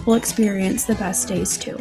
will experience the best days too.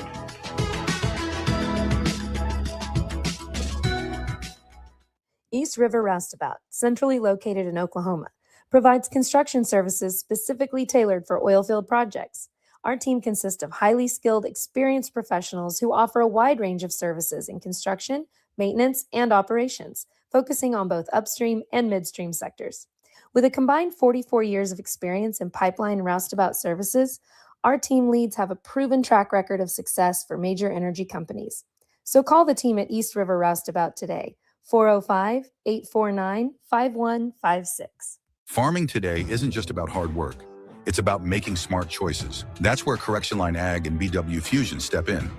East River Roustabout, centrally located in Oklahoma, provides construction services specifically tailored for oilfield projects. Our team consists of highly skilled, experienced professionals who offer a wide range of services in construction, maintenance, and operations, focusing on both upstream and midstream sectors. With a combined 44 years of experience in pipeline and roustabout services, our team leads have a proven track record of success for major energy companies. So call the team at East River Roustabout today, 405-849-5156. Farming today isn't just about hard work. It's about making smart choices. That's where Correction Line Ag and BW Fusion step in.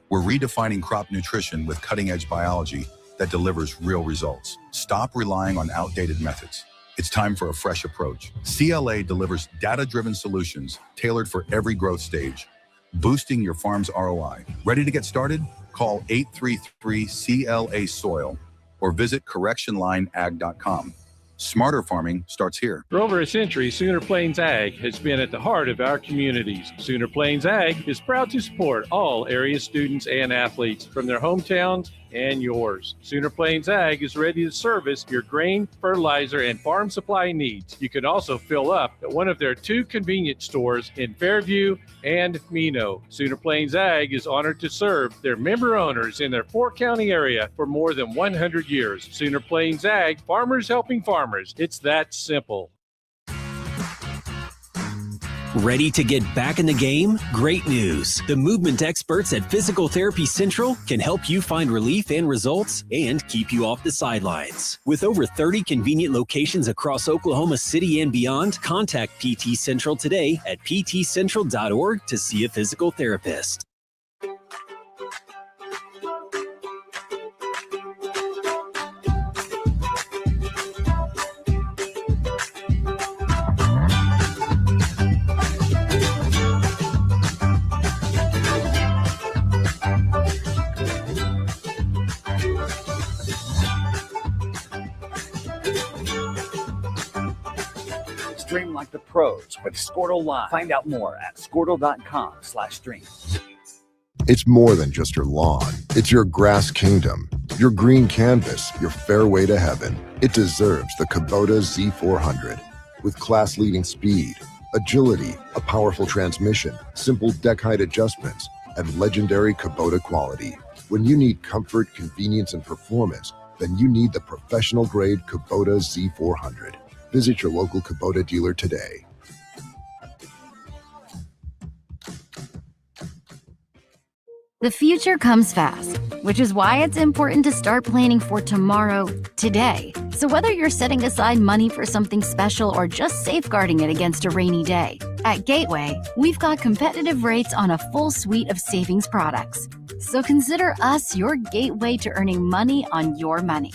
We're redefining crop nutrition with cutting-edge biology that delivers real results. Stop relying on outdated methods. It's time for a fresh approach. CLA delivers data-driven solutions tailored for every growth stage, boosting your farm's ROI. Ready to get started? Call 833-CLA-SOIL or visit correctionlineag.com. Smarter farming starts here. For over a century, Sooner Plains Ag has been at the heart of our communities. Sooner Plains Ag is proud to support all area students and athletes from their hometowns and yours. Sooner Plains Ag is ready to service your grain, fertilizer, and farm supply needs. You can also fill up at one of their 2 convenience stores in Fairview and Mino. Sooner Plains Ag is honored to serve their member owners in their 4-county area for more than 100 years. Sooner Plains Ag, farmers helping farmers. It's that simple. Ready to get back in the game? Great news. The movement experts at Physical Therapy Central can help you find relief and results and keep you off the sidelines. With over 30 convenient locations across Oklahoma City and beyond, contact PT Central today at ptcentral.org to see a physical therapist. Stream like the pros with Squirtle Live. Find out more at squirtle.com/stream. It's more than just your lawn. It's your grass kingdom, your green canvas, your fairway to heaven. It deserves the Kubota Z400. With class-leading speed, agility, a powerful transmission, simple deck height adjustments, and legendary Kubota quality. When you need comfort, convenience, and performance, then you need the professional-grade Kubota Z400. Visit your local Kubota dealer today. The future comes fast, which is why it's important to start planning for tomorrow, today. So whether you're setting aside money for something special or just safeguarding it against a rainy day, at Gateway, we've got competitive rates on a full suite of savings products. So consider us your gateway to earning money on your money.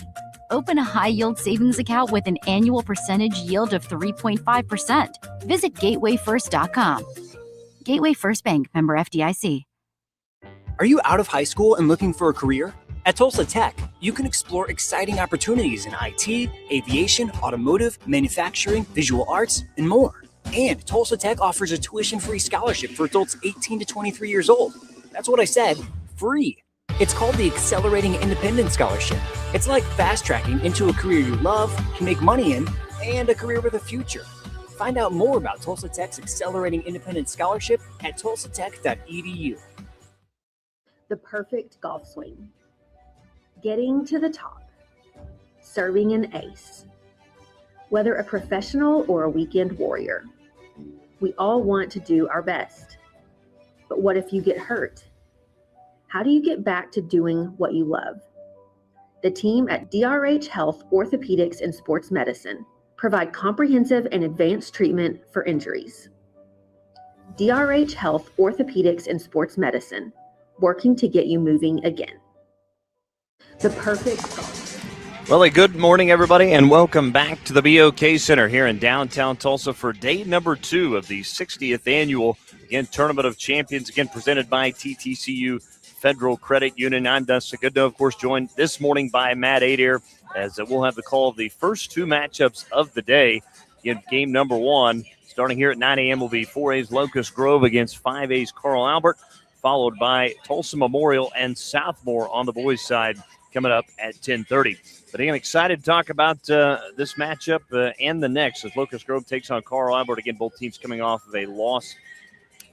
Open a high-yield savings account with an annual percentage yield of 3.5%. Visit gatewayfirst.com. Gateway First Bank, member FDIC. Are you out of high school and looking for a career? At Tulsa Tech, you can explore exciting opportunities in IT, aviation, automotive, manufacturing, visual arts, and more. And Tulsa Tech offers a tuition-free scholarship for adults 18 to 23 years old. That's what I said, free. It's called the Accelerating Independence Scholarship. It's like fast-tracking into a career you love, can make money in, and a career with a future. Find out more about Tulsa Tech's Accelerating Independence Scholarship at tulsatech.edu. The perfect golf swing. Getting to the top. Serving an ace. Whether a professional or a weekend warrior, we all want to do our best. But what if you get hurt? How do you get back to doing what you love? The team at DRH Health Orthopedics and Sports Medicine provide comprehensive and advanced treatment for injuries. DRH Health Orthopedics and Sports Medicine, working to get you moving again. The perfect golf. Well, a good morning, everybody, and welcome back to the BOK Center here in downtown Tulsa for day number 2 of the 60th annual, again, Tournament of Champions, again, presented by TTCU Federal Credit Union. I'm Dustin Goodnow, of course, joined this morning by Matt Adair, as we'll have the call of the first 2 matchups of the day in game number 1. Starting here at 9 a.m. will be 4A's Locust Grove against 5A's Carl Albert, followed by Tulsa Memorial and Southmore on the boys' side coming up at 10:30. But again, excited to talk about this matchup and the next as Locust Grove takes on Carl Albert. Again, both teams coming off of a loss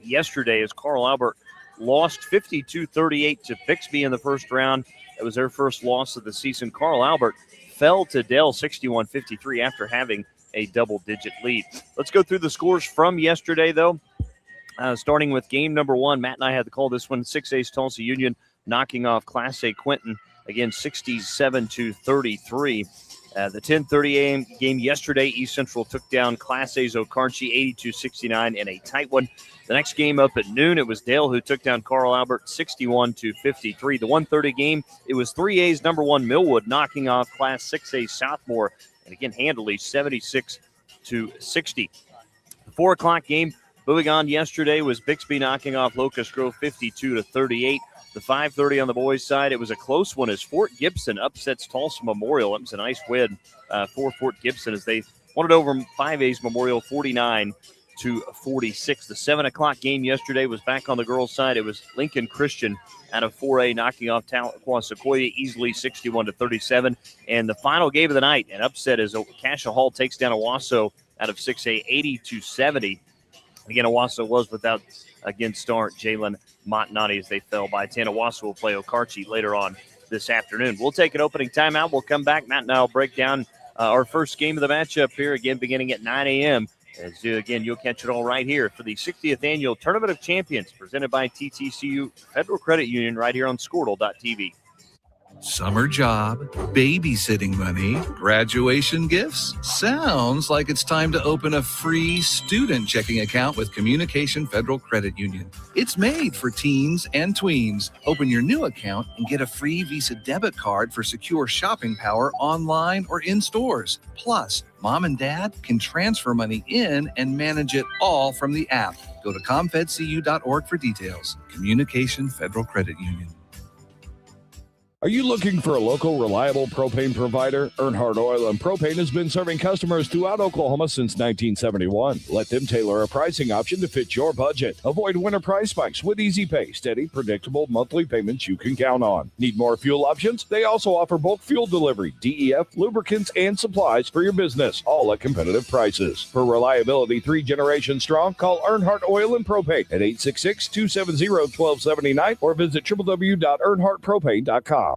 yesterday as Carl Albert lost 52-38 to Bixby in the first round. That was their first loss of the season. Carl Albert fell to Dell 61-53 after having a double-digit lead. Let's go through the scores from yesterday, though. Starting with game number one, Matt and I had to call this one. 6A's Tulsa Union knocking off Class A Quinton, again 67-33. The 10:30 a.m. game yesterday, East Central took down Class A's Okarche 82-69 in a tight one. The next game up at noon, it was Dale who took down Carl Albert 61-53. The 1:30 game, it was 3A's number one Millwood knocking off Class 6A Southmore, and again handily 76-60. The 4 o'clock game, moving on yesterday, was Bixby knocking off Locust Grove 52-38. The 5:30 on the boys' side, it was a close one as Fort Gibson upsets Tulsa Memorial. It was a nice win for Fort Gibson as they won it over 5A's Memorial 49-46. The 7 o'clock game yesterday was back on the girls' side. It was Lincoln Christian out of 4A knocking off Tahlequah Sequoia easily 61-37. And the final game of the night, an upset as Cassia Hall takes down Owasso out of 6A 80-70. Again, Owasso was without star Jalen Montanati as they fell by 10. Owasso will play Okarche later on this afternoon. We'll take an opening timeout. We'll come back. Matt and I will break down our first game of the matchup here, again, beginning at 9 a.m. As again, you'll catch it all right here for the 60th Annual Tournament of Champions presented by TTCU Federal Credit Union right here on Squirtle.tv. Summer job, babysitting money, graduation gifts. Sounds like it's time to open a free student checking account with Communication Federal Credit Union. It's made for teens and tweens. Open your new account and get a free Visa debit card for secure shopping power online or in stores. Plus, mom and dad can transfer money in and manage it all from the app. Go to comfedcu.org for details. Communication Federal Credit Union. Are you looking for a local, reliable propane provider? Earnhardt Oil and Propane has been serving customers throughout Oklahoma since 1971. Let them tailor a pricing option to fit your budget. Avoid winter price spikes with easy pay, steady, predictable monthly payments you can count on. Need more fuel options? They also offer bulk fuel delivery, DEF, lubricants, and supplies for your business, all at competitive prices. For reliability 3 generations strong, call Earnhardt Oil and Propane at 866-270-1279 or visit www.earnhardtpropane.com.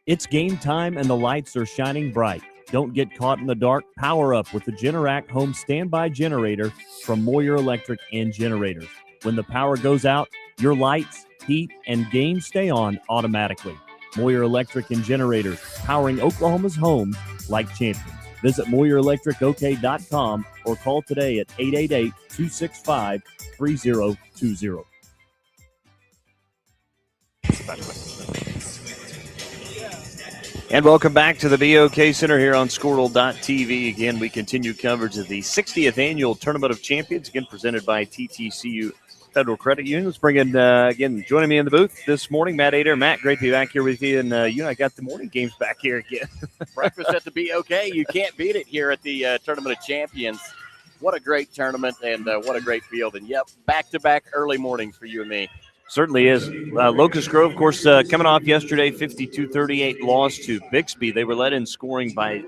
It's game time and the lights are shining bright. Don't get caught in the dark. Power up with the Generac Home Standby Generator from Moyer Electric and Generators. When the power goes out, your lights, heat, and game stay on automatically. Moyer Electric and Generators, powering Oklahoma's homes like champions. Visit MoyerElectricOK.com or call today at 888-265-3020. And welcome back to the BOK Center here on Squirtle.tv. Again, we continue coverage of the 60th Annual Tournament of Champions, again presented by TTCU Federal Credit Union. Let's bring in, again, joining me in the booth this morning, Matt Ader. Matt, great to be back here with you. And you and I got the morning games back here again. Breakfast at the BOK. You can't beat it here at the Tournament of Champions. What a great tournament and what a great field. And, yep, back-to-back early mornings for you and me. Certainly is. Locust Grove, of course, coming off yesterday, 52-38 loss to Bixby. They were led in scoring by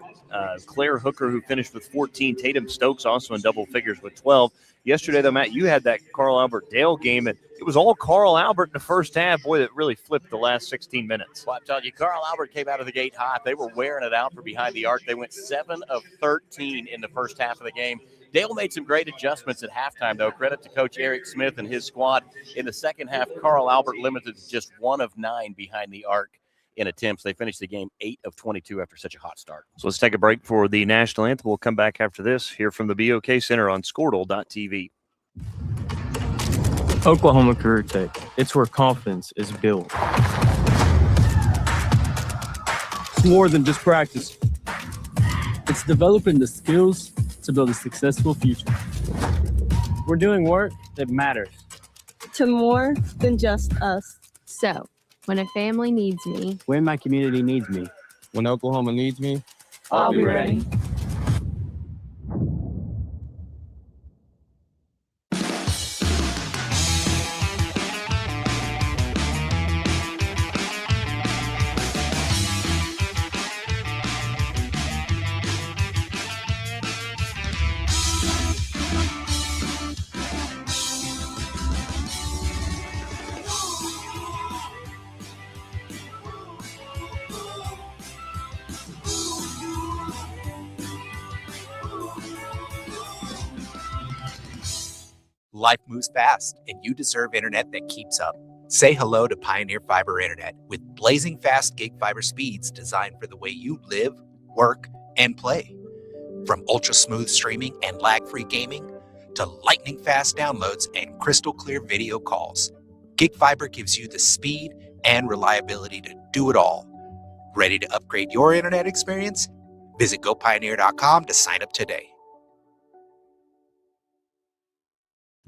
Claire Hooker, who finished with 14. Tatum Stokes also in double figures with 12. Yesterday, though, Matt, you had that Carl Albert Dale game, and it was all Carl Albert in the first half. Boy, that really flipped the last 16 minutes. Well, I'm telling you, Carl Albert came out of the gate hot. They were wearing it out for behind the arc. They went 7 of 13 in the first half of the game. Dale made some great adjustments at halftime, though. Credit to Coach Eric Smith and his squad. In the second half, Carl Albert limited to just 1 of 9 behind the arc in attempts. They finished the game 8 of 22 after such a hot start. So let's take a break for the national anthem. We'll come back after this here from the BOK Center on Squirtle.tv. Oklahoma Career Tech. It's where confidence is built. It's more than just practice. It's developing the skills to build a successful future. We're doing work that matters. To more than just us. So, when a family needs me, when my community needs me, when Oklahoma needs me, I'll be ready. Life moves fast, and you deserve internet that keeps up. Say hello to Pioneer Fiber Internet with blazing fast gig fiber speeds designed for the way you live, work, and play. From ultra-smooth streaming and lag-free gaming to lightning-fast downloads and crystal-clear video calls, Gig Fiber gives you the speed and reliability to do it all. Ready to upgrade your internet experience? Visit gopioneer.com to sign up today.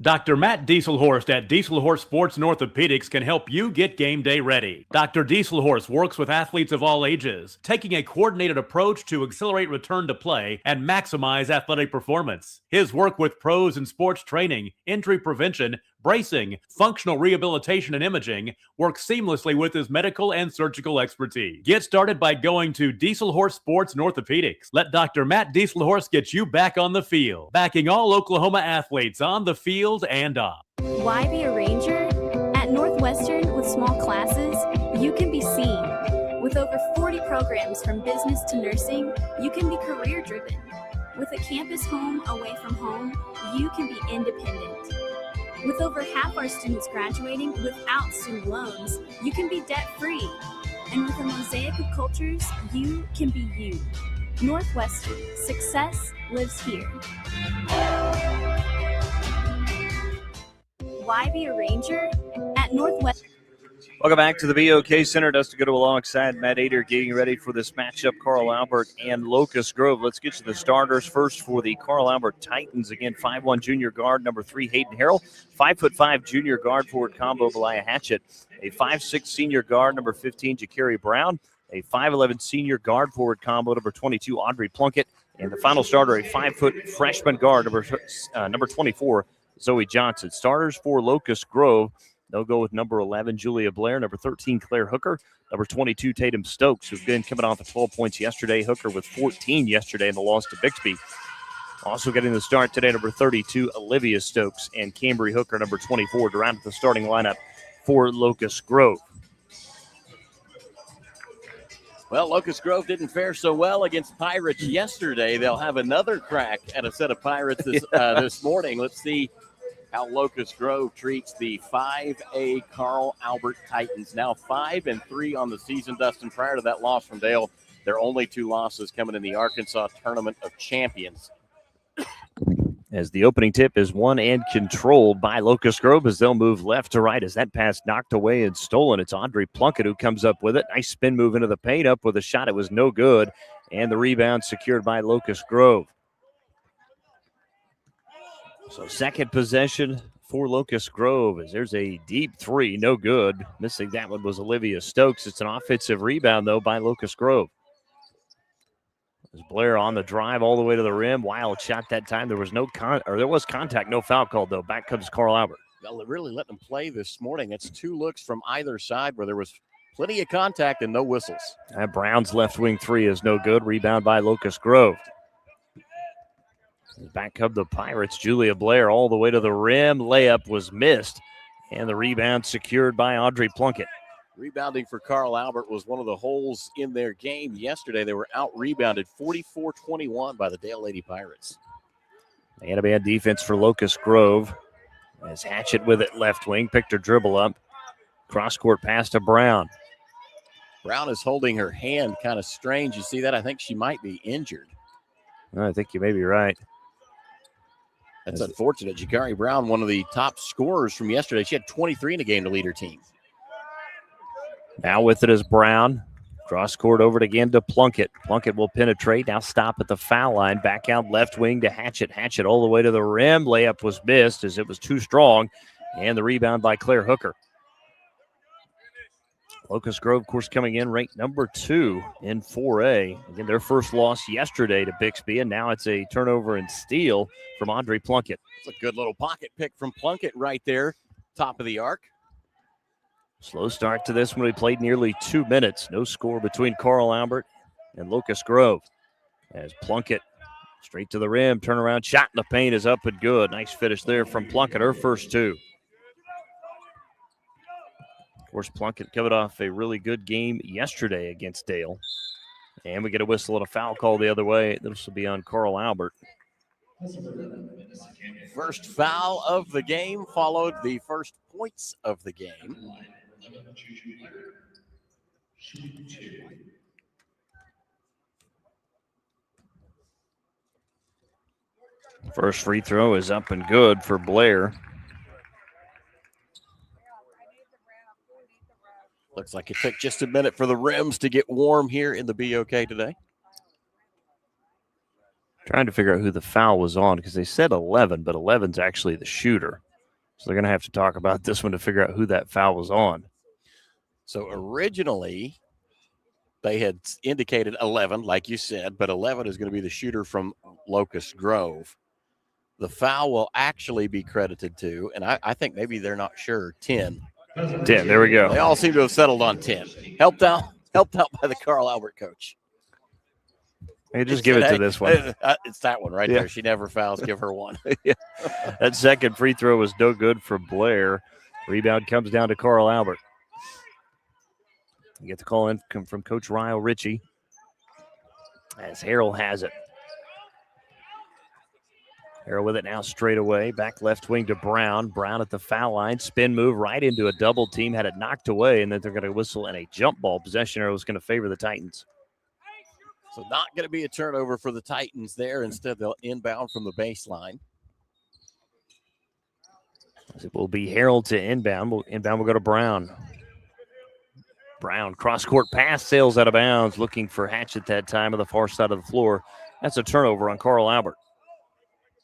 Dr. Matt Dieselhorst at Dieselhorst Sports and Orthopedics can help you get game day ready. Dr. Dieselhorst works with athletes of all ages, taking a coordinated approach to accelerate return to play and maximize athletic performance. His work with pros in sports training, injury prevention, bracing, functional rehabilitation, and imaging works seamlessly with his medical and surgical expertise. Get started by going to Dieselhorst Sports and Orthopedics. Let Dr. Matt Dieselhorst get you back on the field, backing all Oklahoma athletes on the field and off. Why be a ranger? At Northwestern, with small classes, you can be seen. With over 40 programs from business to nursing, you can be career-driven. With a campus home away from home, you can be independent. With over half our students graduating without student loans, you can be debt-free. And with a mosaic of cultures, you can be you. Northwestern, success lives here. Why be a ranger? At Northwestern. Welcome back to the BOK Center. Dustin Goodall alongside Matt Ader getting ready for this matchup, Carl Albert and Locust Grove. Let's get to the starters first for the Carl Albert Titans. Again, 5'1" junior guard, number 3, Hayden Harrell. 5'5" junior guard forward combo, Beliah Hatchett. A 5'6" senior guard, number 15, Jakari Brown. A 5'11" senior guard forward combo, number 22, Audrey Plunkett. And the final starter, a 5' freshman guard, number 24, Zoe Johnson. Starters for Locust Grove. They'll go with number 11, Julia Blair, number 13, Claire Hooker, number 22, Tatum Stokes, who's been coming off the 12 points yesterday. Hooker with 14 yesterday in the loss to Bixby. Also getting the start today, number 32, Olivia Stokes, and Cambry Hooker, number 24, to round out the starting lineup for Locust Grove. Well, Locust Grove didn't fare so well against Pirates yesterday. They'll have another crack at a set of Pirates this morning. Let's see how Locust Grove treats the 5A Carl Albert Titans. Now 5-3 on the season, Dustin. Prior to that loss from Dale, their only 2 losses coming in the Arkansas Tournament of Champions. As the opening tip is won and controlled by Locust Grove as they'll move left to right as that pass knocked away and stolen. It's Audrey Plunkett who comes up with it. Nice spin move into the paint, up with a shot. It was no good. And the rebound secured by Locust Grove. So second possession for Locust Grove as there's a deep 3, no good. Missing that one was Olivia Stokes. It's an offensive rebound, though, by Locust Grove. As Blair on the drive all the way to the rim. Wild shot that time. There was contact, no foul called, though. Back comes Carl Albert. They'll really let them play this morning. It's 2 looks from either side where there was plenty of contact and no whistles. Brown's left wing 3 is no good. Rebound by Locust Grove. Back come the Pirates. Julia Blair all the way to the rim. Layup was missed. And the rebound secured by Audrey Plunkett. Rebounding for Carl Albert was one of the holes in their game yesterday. They were out-rebounded 44-21 by the Dale Lady Pirates. Man-to-man defense for Locust Grove. As Hatchett with it left wing. Picked her dribble up. Cross-court pass to Brown. Brown is holding her hand kind of strange. You see that? I think she might be injured. I think you may be right. That's unfortunate. Jakari Brown, one of the top scorers from yesterday. She had 23 in a game to lead her team. Now with it is Brown. Cross court over it again to Plunkett. Plunkett will penetrate. Now stop at the foul line. Back out left wing to Hatchett. Hatchett all the way to the rim. Layup was missed as it was too strong. And the rebound by Claire Hooker. Locust Grove, of course, coming in ranked number 2 in 4A. Again, their first loss yesterday to Bixby, and now it's a turnover and steal from Audrey Plunkett. It's a good little pocket pick from Plunkett right there, top of the arc. Slow start to this one. We played nearly 2 minutes. No score between Carl Albert and Locust Grove. As Plunkett straight to the rim, turnaround shot in the paint is up and good. Nice finish there from Plunkett, her first 2. Of course, Plunkett coming off a really good game yesterday against Dale. And we get a whistle and a foul call the other way. This will be on Carl Albert. First foul of the game followed the first points of the game. First free throw is up and good for Blair. Looks like it took just a minute for the rims to get warm here in the BOK today. Trying to figure out who the foul was on because they said 11, but 11's actually the shooter. So they're going to have to talk about this one to figure out who that foul was on. So originally, they had indicated 11, like you said, but 11 is going to be the shooter from Locust Grove. The foul will actually be credited to, and I think maybe they're not sure, 10. 10, there we go. They all seem to have settled on 10. Helped out by the Carl Albert coach. Hey, just give it to this one. It's that one right there. She never fouls. Give her one. Yeah. That second free throw was no good for Blair. Rebound comes down to Carl Albert. You get the call in from Coach Ryle Ritchie as Harrell has it. Harrell with it now straight away. Back left wing to Brown. Brown at the foul line. Spin move right into a double team. Had it knocked away, and then they're going to whistle, and a jump ball. Possession arrow is going to favor the Titans. So not going to be a turnover for the Titans there. Instead, they'll inbound from the baseline. It will be Harrell to inbound. Inbound will go to Brown. Brown, cross-court pass, sails out of bounds. Looking for Hatchett that time on the far side of the floor. That's a turnover on Carl Albert.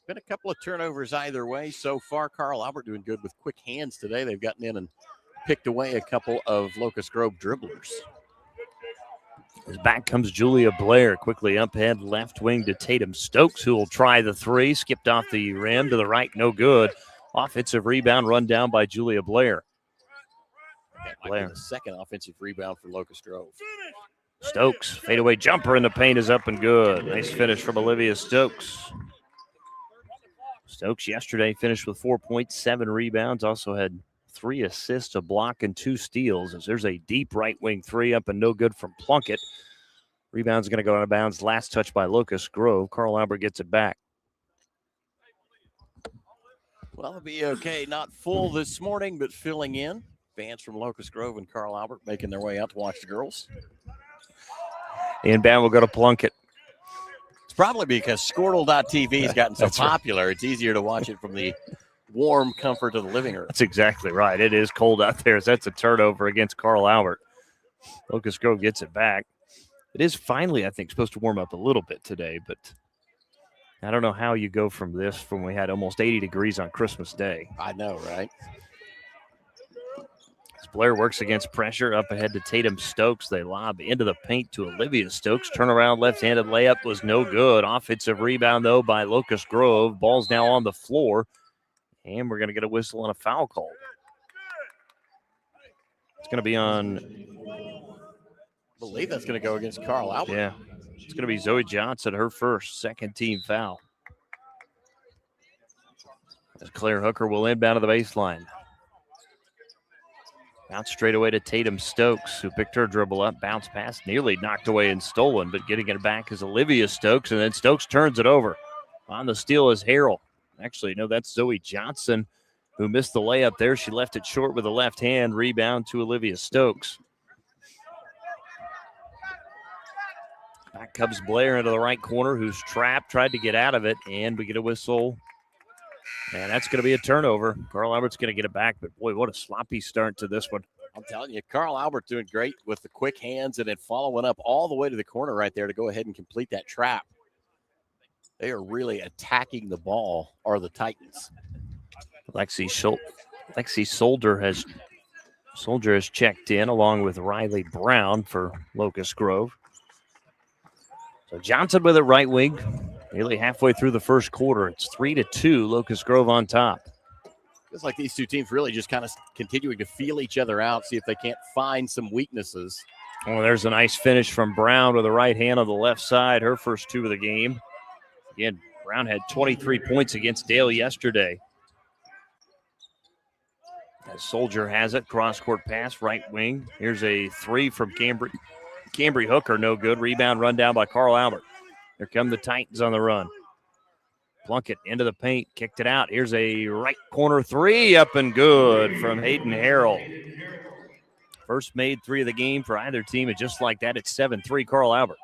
Been a couple of turnovers either way so far. Carl Albert doing good with quick hands today. They've gotten in and picked away a couple of Locust Grove dribblers. As back comes Julia Blair, quickly up ahead, left wing to Tatum Stokes, who will try the three. Skipped off the rim to the right, no good. Offensive rebound run down by Julia Blair. That might be the second offensive rebound for Locust Grove. Stokes, fadeaway jumper in the paint is up and good. Nice finish from Olivia Stokes. Stokes yesterday finished with 4.7 rebounds, also had 3 assists, a block, and 2 steals. As there's a deep right wing three up and no good from Plunkett. Rebound's going to go out of bounds. Last touch by Locust Grove. Carl Albert gets it back. Well, it'll be okay. Not full this morning, but filling in. Fans from Locust Grove and Carl Albert making their way out to watch the girls. Inbound will go to Plunkett. It's probably because Squirtle.tv has gotten so popular. Right. It's easier to watch it from the warm comfort of the living room. That's exactly right. It is cold out there. That's a turnover against Carl Albert. Locust Grove gets it back. It is finally, I think, supposed to warm up a little bit today, but I don't know how you go from this from we had almost 80 degrees on Christmas Day. I know, right? As Blair works against pressure, up ahead to Tatum Stokes. They lob into the paint to Olivia Stokes. Turnaround left-handed layup was no good. Offensive rebound, though, by Locust Grove. Ball's now on the floor, and we're going to get a whistle and a foul call. It's going to be on... I believe that's going to go against Carl Albert. Yeah. It's going to be Zoe Johnson, her first second-team foul. As Claire Hooker will inbound to the baseline. Bounce straight away to Tatum Stokes, who picked her dribble up. Bounce pass, nearly knocked away and stolen, but getting it back is Olivia Stokes, and then Stokes turns it over. On the steal is Harrell. Actually, no, that's Zoe Johnson, who missed the layup there. She left it short with a left hand. Rebound to Olivia Stokes. Back comes Blair into the right corner, who's trapped, tried to get out of it, and we get a whistle. And that's going to be a turnover. Carl Albert's going to get it back, but boy, what a sloppy start to this one. I'm telling you, Carl Albert doing great with the quick hands and then following up all the way to the corner right there to go ahead and complete that trap. They are really attacking the ball, or the Titans. Lexi Soldier has checked in along with Riley Brown for Locust Grove. So Johnson with it right wing, nearly halfway through the first quarter. It's 3-2, Locust Grove on top. Feels like these two teams really just kind of continuing to feel each other out, see if they can't find some weaknesses. Oh, there's a nice finish from Brown with the right hand on the left side, her first 2 of the game. Again, Brown had 23 points against Dale yesterday. As Soldier has it, cross-court pass, right wing. Here's a 3 from Cambry Hooker, no good. Rebound run down by Carl Albert. Here come the Titans on the run. Plunkett into the paint, kicked it out. Here's a right corner three, up and good from Hayden Harrell. First made three of the game for either team, and just like that, it's 7-3 Carl Albert.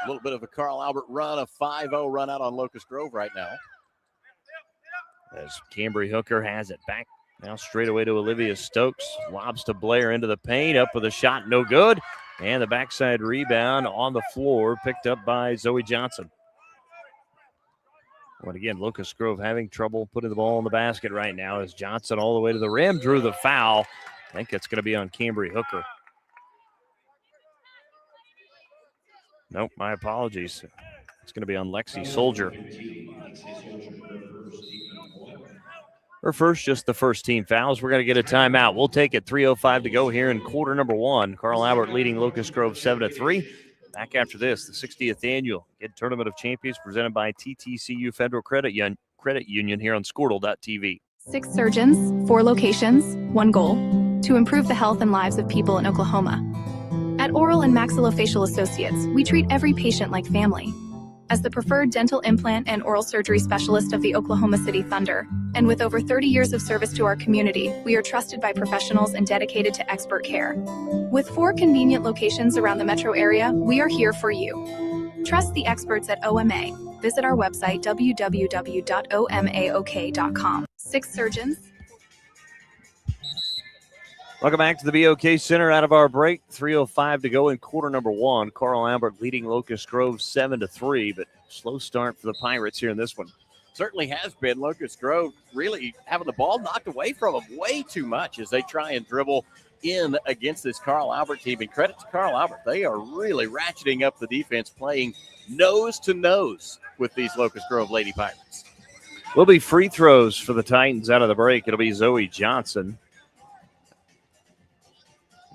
A little bit of a Carl Albert run, a 5-0 run out on Locust Grove right now. As Cambry Hooker has it back now straight away to Olivia Stokes. Lobs to Blair into the paint, up with a shot, no good. And the backside rebound on the floor, picked up by Zoe Johnson. But again, Locust Grove having trouble putting the ball in the basket right now as Johnson all the way to the rim, drew the foul. I think it's going to be on Cambry Hooker. Nope, my apologies. It's going to be on Lexi Soldier. Her first, just the first team fouls. We're going to get a timeout. We'll take it. 3:05 to go here in quarter number one. Carl Albert leading Locust Grove 7-3. Back after this, the 60th annual Tournament of Champions presented by TTCU Federal Credit Union here on Squirtle.tv. 6 surgeons, 4 locations, 1 goal: to improve the health and lives of people in Oklahoma. At Oral and Maxillofacial Associates, we treat every patient like family. As the preferred dental implant and oral surgery specialist of the Oklahoma City Thunder, and with over 30 years of service to our community, we are trusted by professionals and dedicated to expert care. With 4 convenient locations around the metro area, we are here for you. Trust the experts at OMA. Visit our website, www.omaok.com. 6 surgeons. Welcome back to the BOK Center out of our break. 3:05 to go in quarter number one. Carl Albert leading Locust Grove 7-3, but slow start for the Pirates here in this one. Certainly has been. Locust Grove really having the ball knocked away from them way too much as they try and dribble in against this Carl Albert team. And credit to Carl Albert, they are really ratcheting up the defense, playing nose to nose with these Locust Grove Lady Pirates. Will be free throws for the Titans out of the break. It'll be Zoe Johnson.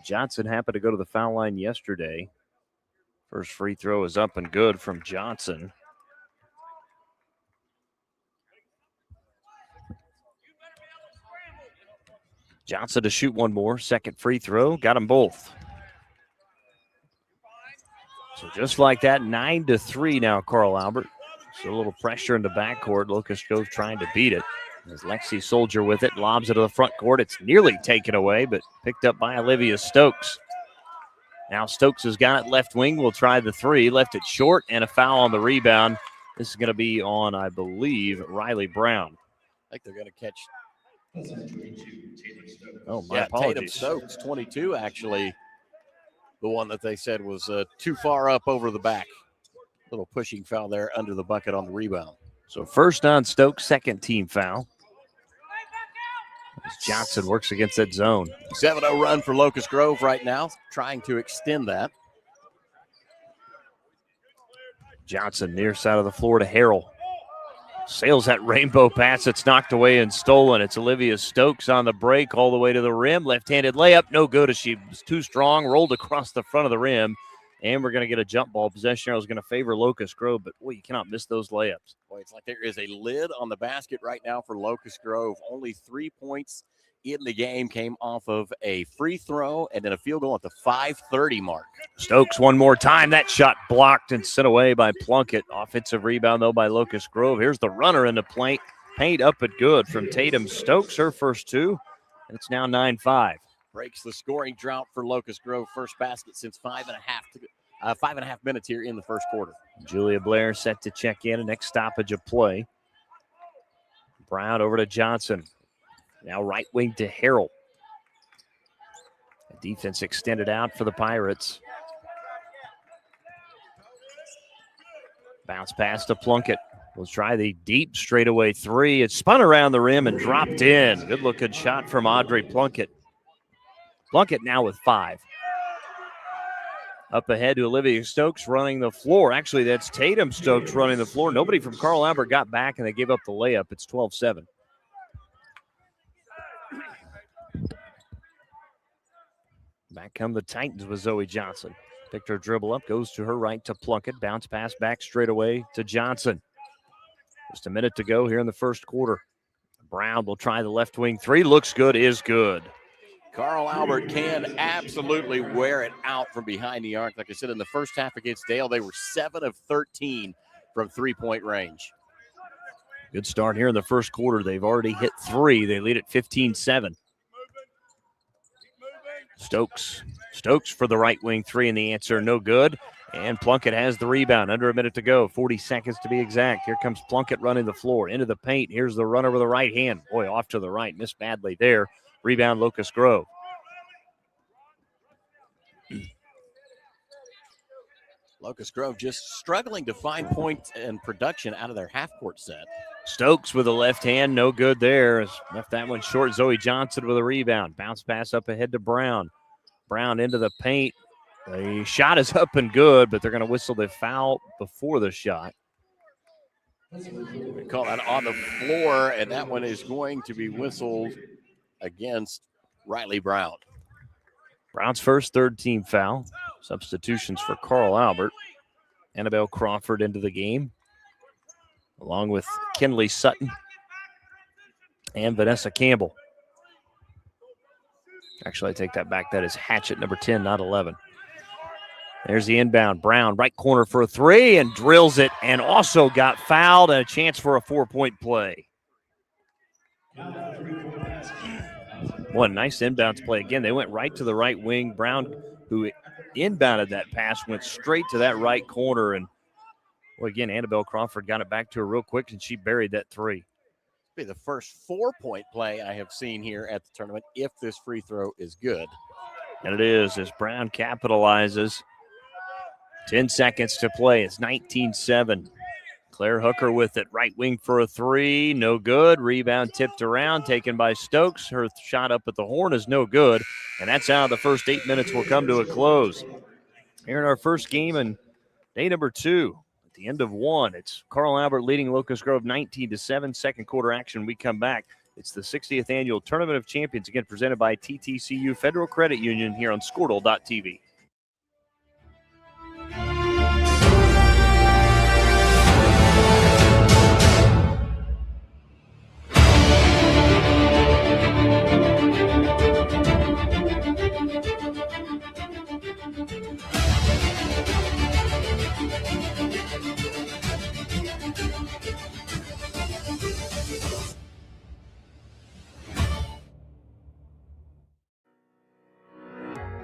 Johnson happened to go to the foul line yesterday. First free throw is up and good from Johnson. Johnson to shoot one more. Second free throw. Got them both. So just like that, 9-3 now, Carl Albert. So a little pressure in the backcourt. Locust Grove trying to beat it. As Lexi Soldier with it, lobs it to the front court. It's nearly taken away, but picked up by Olivia Stokes. Now Stokes has got it left wing. Will try the three. Left it short, and a foul on the rebound. This is going to be on, I believe, Riley Brown. I think they're going to catch. Oh, my apologies. Tatum Stokes, 22, actually. The one that they said was too far up over the back. Little pushing foul there under the bucket on the rebound. So first on Stokes, second team foul. As Johnson works against that zone. 7-0 run for Locust Grove right now, trying to extend that. Johnson near side of the floor to Harrell. Sails that rainbow pass. It's knocked away and stolen. It's Olivia Stokes on the break all the way to the rim. Left-handed layup, no good as she was too strong. Rolled across the front of the rim. And we're going to get a jump ball. Possession arrow is going to favor Locust Grove, but boy, you cannot miss those layups. Boy, it's like there is a lid on the basket right now for Locust Grove. Only 3 points in the game came off of a free throw and then a field goal at the 5:30 mark. Stokes one more time. That shot blocked and sent away by Plunkett. Offensive rebound, though, by Locust Grove. Here's the runner in the paint up and good from Tatum Stokes, her first 2. And it's now 9-5. Breaks the scoring drought for Locust Grove. First basket since 5.5 minutes here in the first quarter. Julia Blair set to check in. Next stoppage of play. Brown over to Johnson. Now right wing to Harrell. Defense extended out for the Pirates. Bounce pass to Plunkett. We'll try the deep straightaway three. It spun around the rim and dropped in. Good looking shot from Audrey Plunkett. Plunkett now with 5. Up ahead to Olivia Stokes running the floor. Actually, that's Tatum Stokes running the floor. Nobody from Carl Albert got back, and they gave up the layup. It's 12-7. Back come the Titans with Zoe Johnson. Picked her dribble up, goes to her right to Plunkett. Bounce pass back straight away to Johnson. Just a minute to go here in the first quarter. Brown will try the left wing three. Looks good, is good. Carl Albert can absolutely wear it out from behind the arc. Like I said, in the first half against Dale, they were 7 of 13 from three-point range. Good start here in the first quarter. They've already hit 3. They lead at 15-7. Stokes for the right wing 3, and the answer no good. And Plunkett has the rebound. Under a minute to go, 40 seconds to be exact. Here comes Plunkett running the floor into the paint. Here's the runner with the right hand. Boy, off to the right. Missed badly there. Rebound, Locust Grove. Locust Grove just struggling to find points and production out of their half-court set. Stokes with a left hand, no good there. Left that one short. Zoe Johnson with a rebound. Bounce pass up ahead to Brown. Brown into the paint. The shot is up and good, but they're going to whistle the foul before the shot. We call that on the floor, and that one is going to be whistled against Riley Brown. Brown's first third-team foul. Substitutions for Carl Albert. Annabelle Crawford into the game, along with Kinley Sutton and Vanessa Campbell. Actually, I take that back. That is Hatchett, number 10, not 11. There's the inbound. Brown, right corner for a 3, and drills it, and also got fouled, and a chance for a 4-point play. One nice inbounds play. Again, they went right to the right wing. Brown, who inbounded that pass, went straight to that right corner, and well, again, Annabelle Crawford got it back to her real quick, and she buried that 3. Be the first 4-point play I have seen here at the tournament if this free throw is good. And it is, as Brown capitalizes. 10 seconds to play. It's 19-7. Claire Hooker with it. Right wing for a 3. No good. Rebound tipped around. Taken by Stokes. Her shot up at the horn is no good. And that's how the first 8 minutes will come to a close. Here in our first game and day number 2. At the end of 1. It's Carl Albert leading Locust Grove 19-7. Second quarter action. We come back. It's the 60th Annual Tournament of Champions, again presented by TTCU Federal Credit Union here on Squirtle.tv.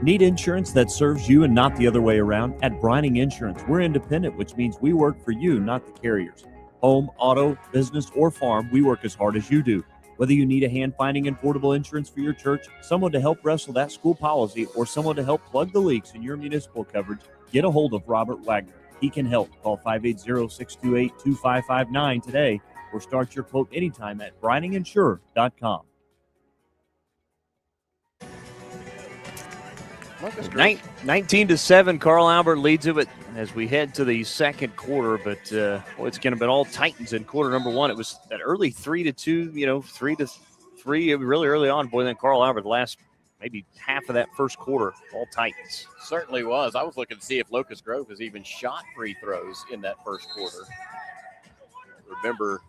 Need insurance that serves you and not the other way around? At Brining Insurance, we're independent, which means we work for you, not the carriers. Home, auto, business, or farm, we work as hard as you do. Whether you need a hand-finding and portable insurance for your church, someone to help wrestle that school policy, or someone to help plug the leaks in your municipal coverage, get a hold of Robert Wagner. He can help. Call 580-628-2559 today or start your quote anytime at brininginsure.com. 19-7, Carl Albert leads it as we head to the second quarter, but it's going to be all Titans in quarter number 1. It was that early 3-2, 3-3, really early on. Boy, then Carl Albert, the last maybe half of that first quarter, all Titans. Certainly was. I was looking to see if Locust Grove has even shot free throws in that first quarter. Remember.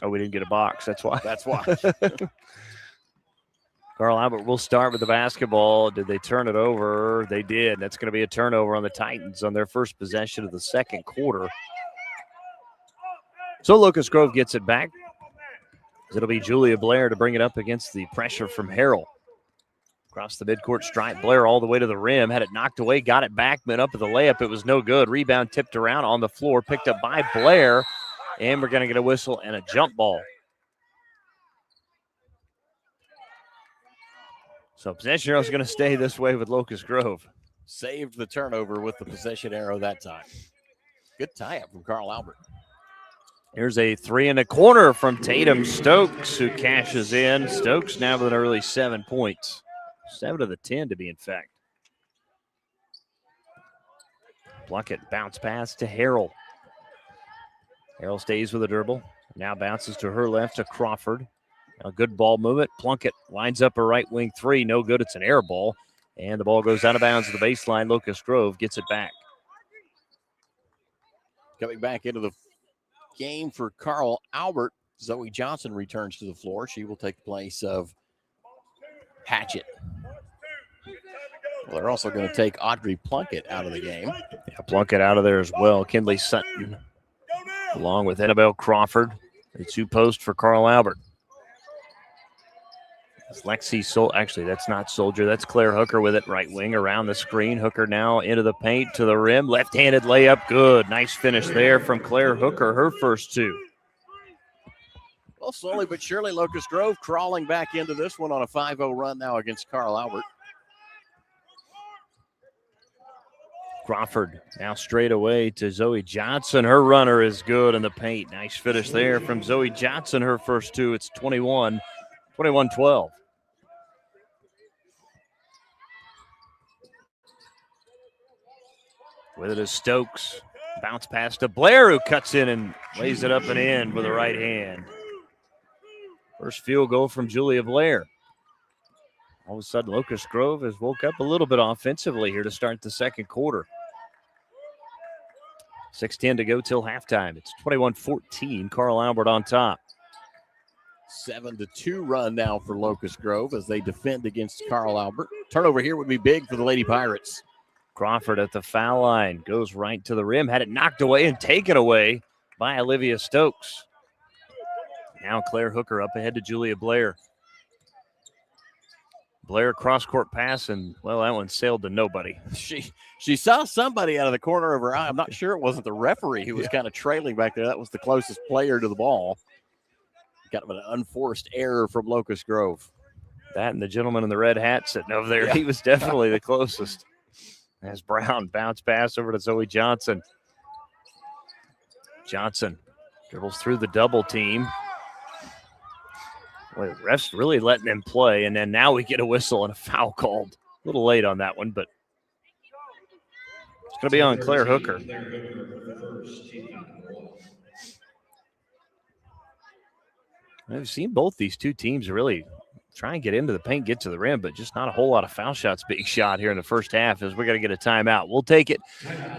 Oh, we didn't get a box. That's why. That's why. Carl Albert will start with the basketball. Did they turn it over? They did. That's going to be a turnover on the Titans on their first possession of the second quarter. So Locust Grove gets it back. It'll be Julia Blair to bring it up against the pressure from Harrell. Across the midcourt stripe, Blair all the way to the rim. Had it knocked away, got it back, went up with the layup. It was no good. Rebound tipped around on the floor, picked up by Blair. And we're going to get a whistle and a jump ball. So possession arrow is going to stay this way with Locust Grove. Saved the turnover with the possession arrow that time. Good tie-up from Carl Albert. Here's a 3 in the corner from Tatum Stokes, who cashes in. Stokes now with an early 7 points. 7 of the 10 to be in fact. Plunkett bounce pass to Harrell. Harrell stays with a dribble. Now bounces to her left to Crawford. A good ball movement. Plunkett lines up a right wing 3. No good. It's an air ball. And the ball goes out of bounds to the baseline. Locust Grove gets it back. Coming back into the game for Carl Albert, Zoe Johnson returns to the floor. She will take the place of Hatchett. Well, they're also going to take Audrey Plunkett out of the game. Yeah, Plunkett out of there as well. Kinley Sutton along with Annabelle Crawford, the two posts for Carl Albert. It's actually, that's not Soldier. That's Claire Hooker with it, right wing around the screen. Hooker now into the paint to the rim. Left-handed layup, good. Nice finish there from Claire Hooker, her first two. Well, slowly but surely, Locust Grove crawling back into this one on a 5-0 run now against Carl Albert. Crawford now straight away to Zoe Johnson. Her runner is good in the paint. Nice finish there from Zoe Johnson, her first two. It's 21-12. With it is Stokes. Bounce pass to Blair, who cuts in and lays it up and in with the right hand. First field goal from Julia Blair. All of a sudden, Locust Grove has woke up a little bit offensively here to start the second quarter. 6:10 to go till halftime. It's 21-14. Carl Albert on top. 7-2 run now for Locust Grove as they defend against Carl Albert. Turnover here would be big for the Lady Pirates. Crawford at the foul line. Goes right to the rim. Had it knocked away and taken away by Olivia Stokes. Now Claire Hooker up ahead to Julia Blair. Blair cross-court pass, and, well, that one sailed to nobody. She saw somebody out of the corner of her eye. I'm not sure it wasn't the referee who was kind of trailing back there. That was the closest player to the ball. Kind of an unforced error from Locust Grove. That and the gentleman in the red hat sitting over there, he was definitely the closest. As Brown bounce pass over to Zoe Johnson. Johnson dribbles through the double team. Well, the refs really letting them play, and then now we get a whistle and a foul called. A little late on that one, but it's going to be on Claire Hooker. I've seen both these two teams really try and get into the paint, get to the rim, but just not a whole lot of foul shots being shot here in the first half as we're going to get a timeout. We'll take it.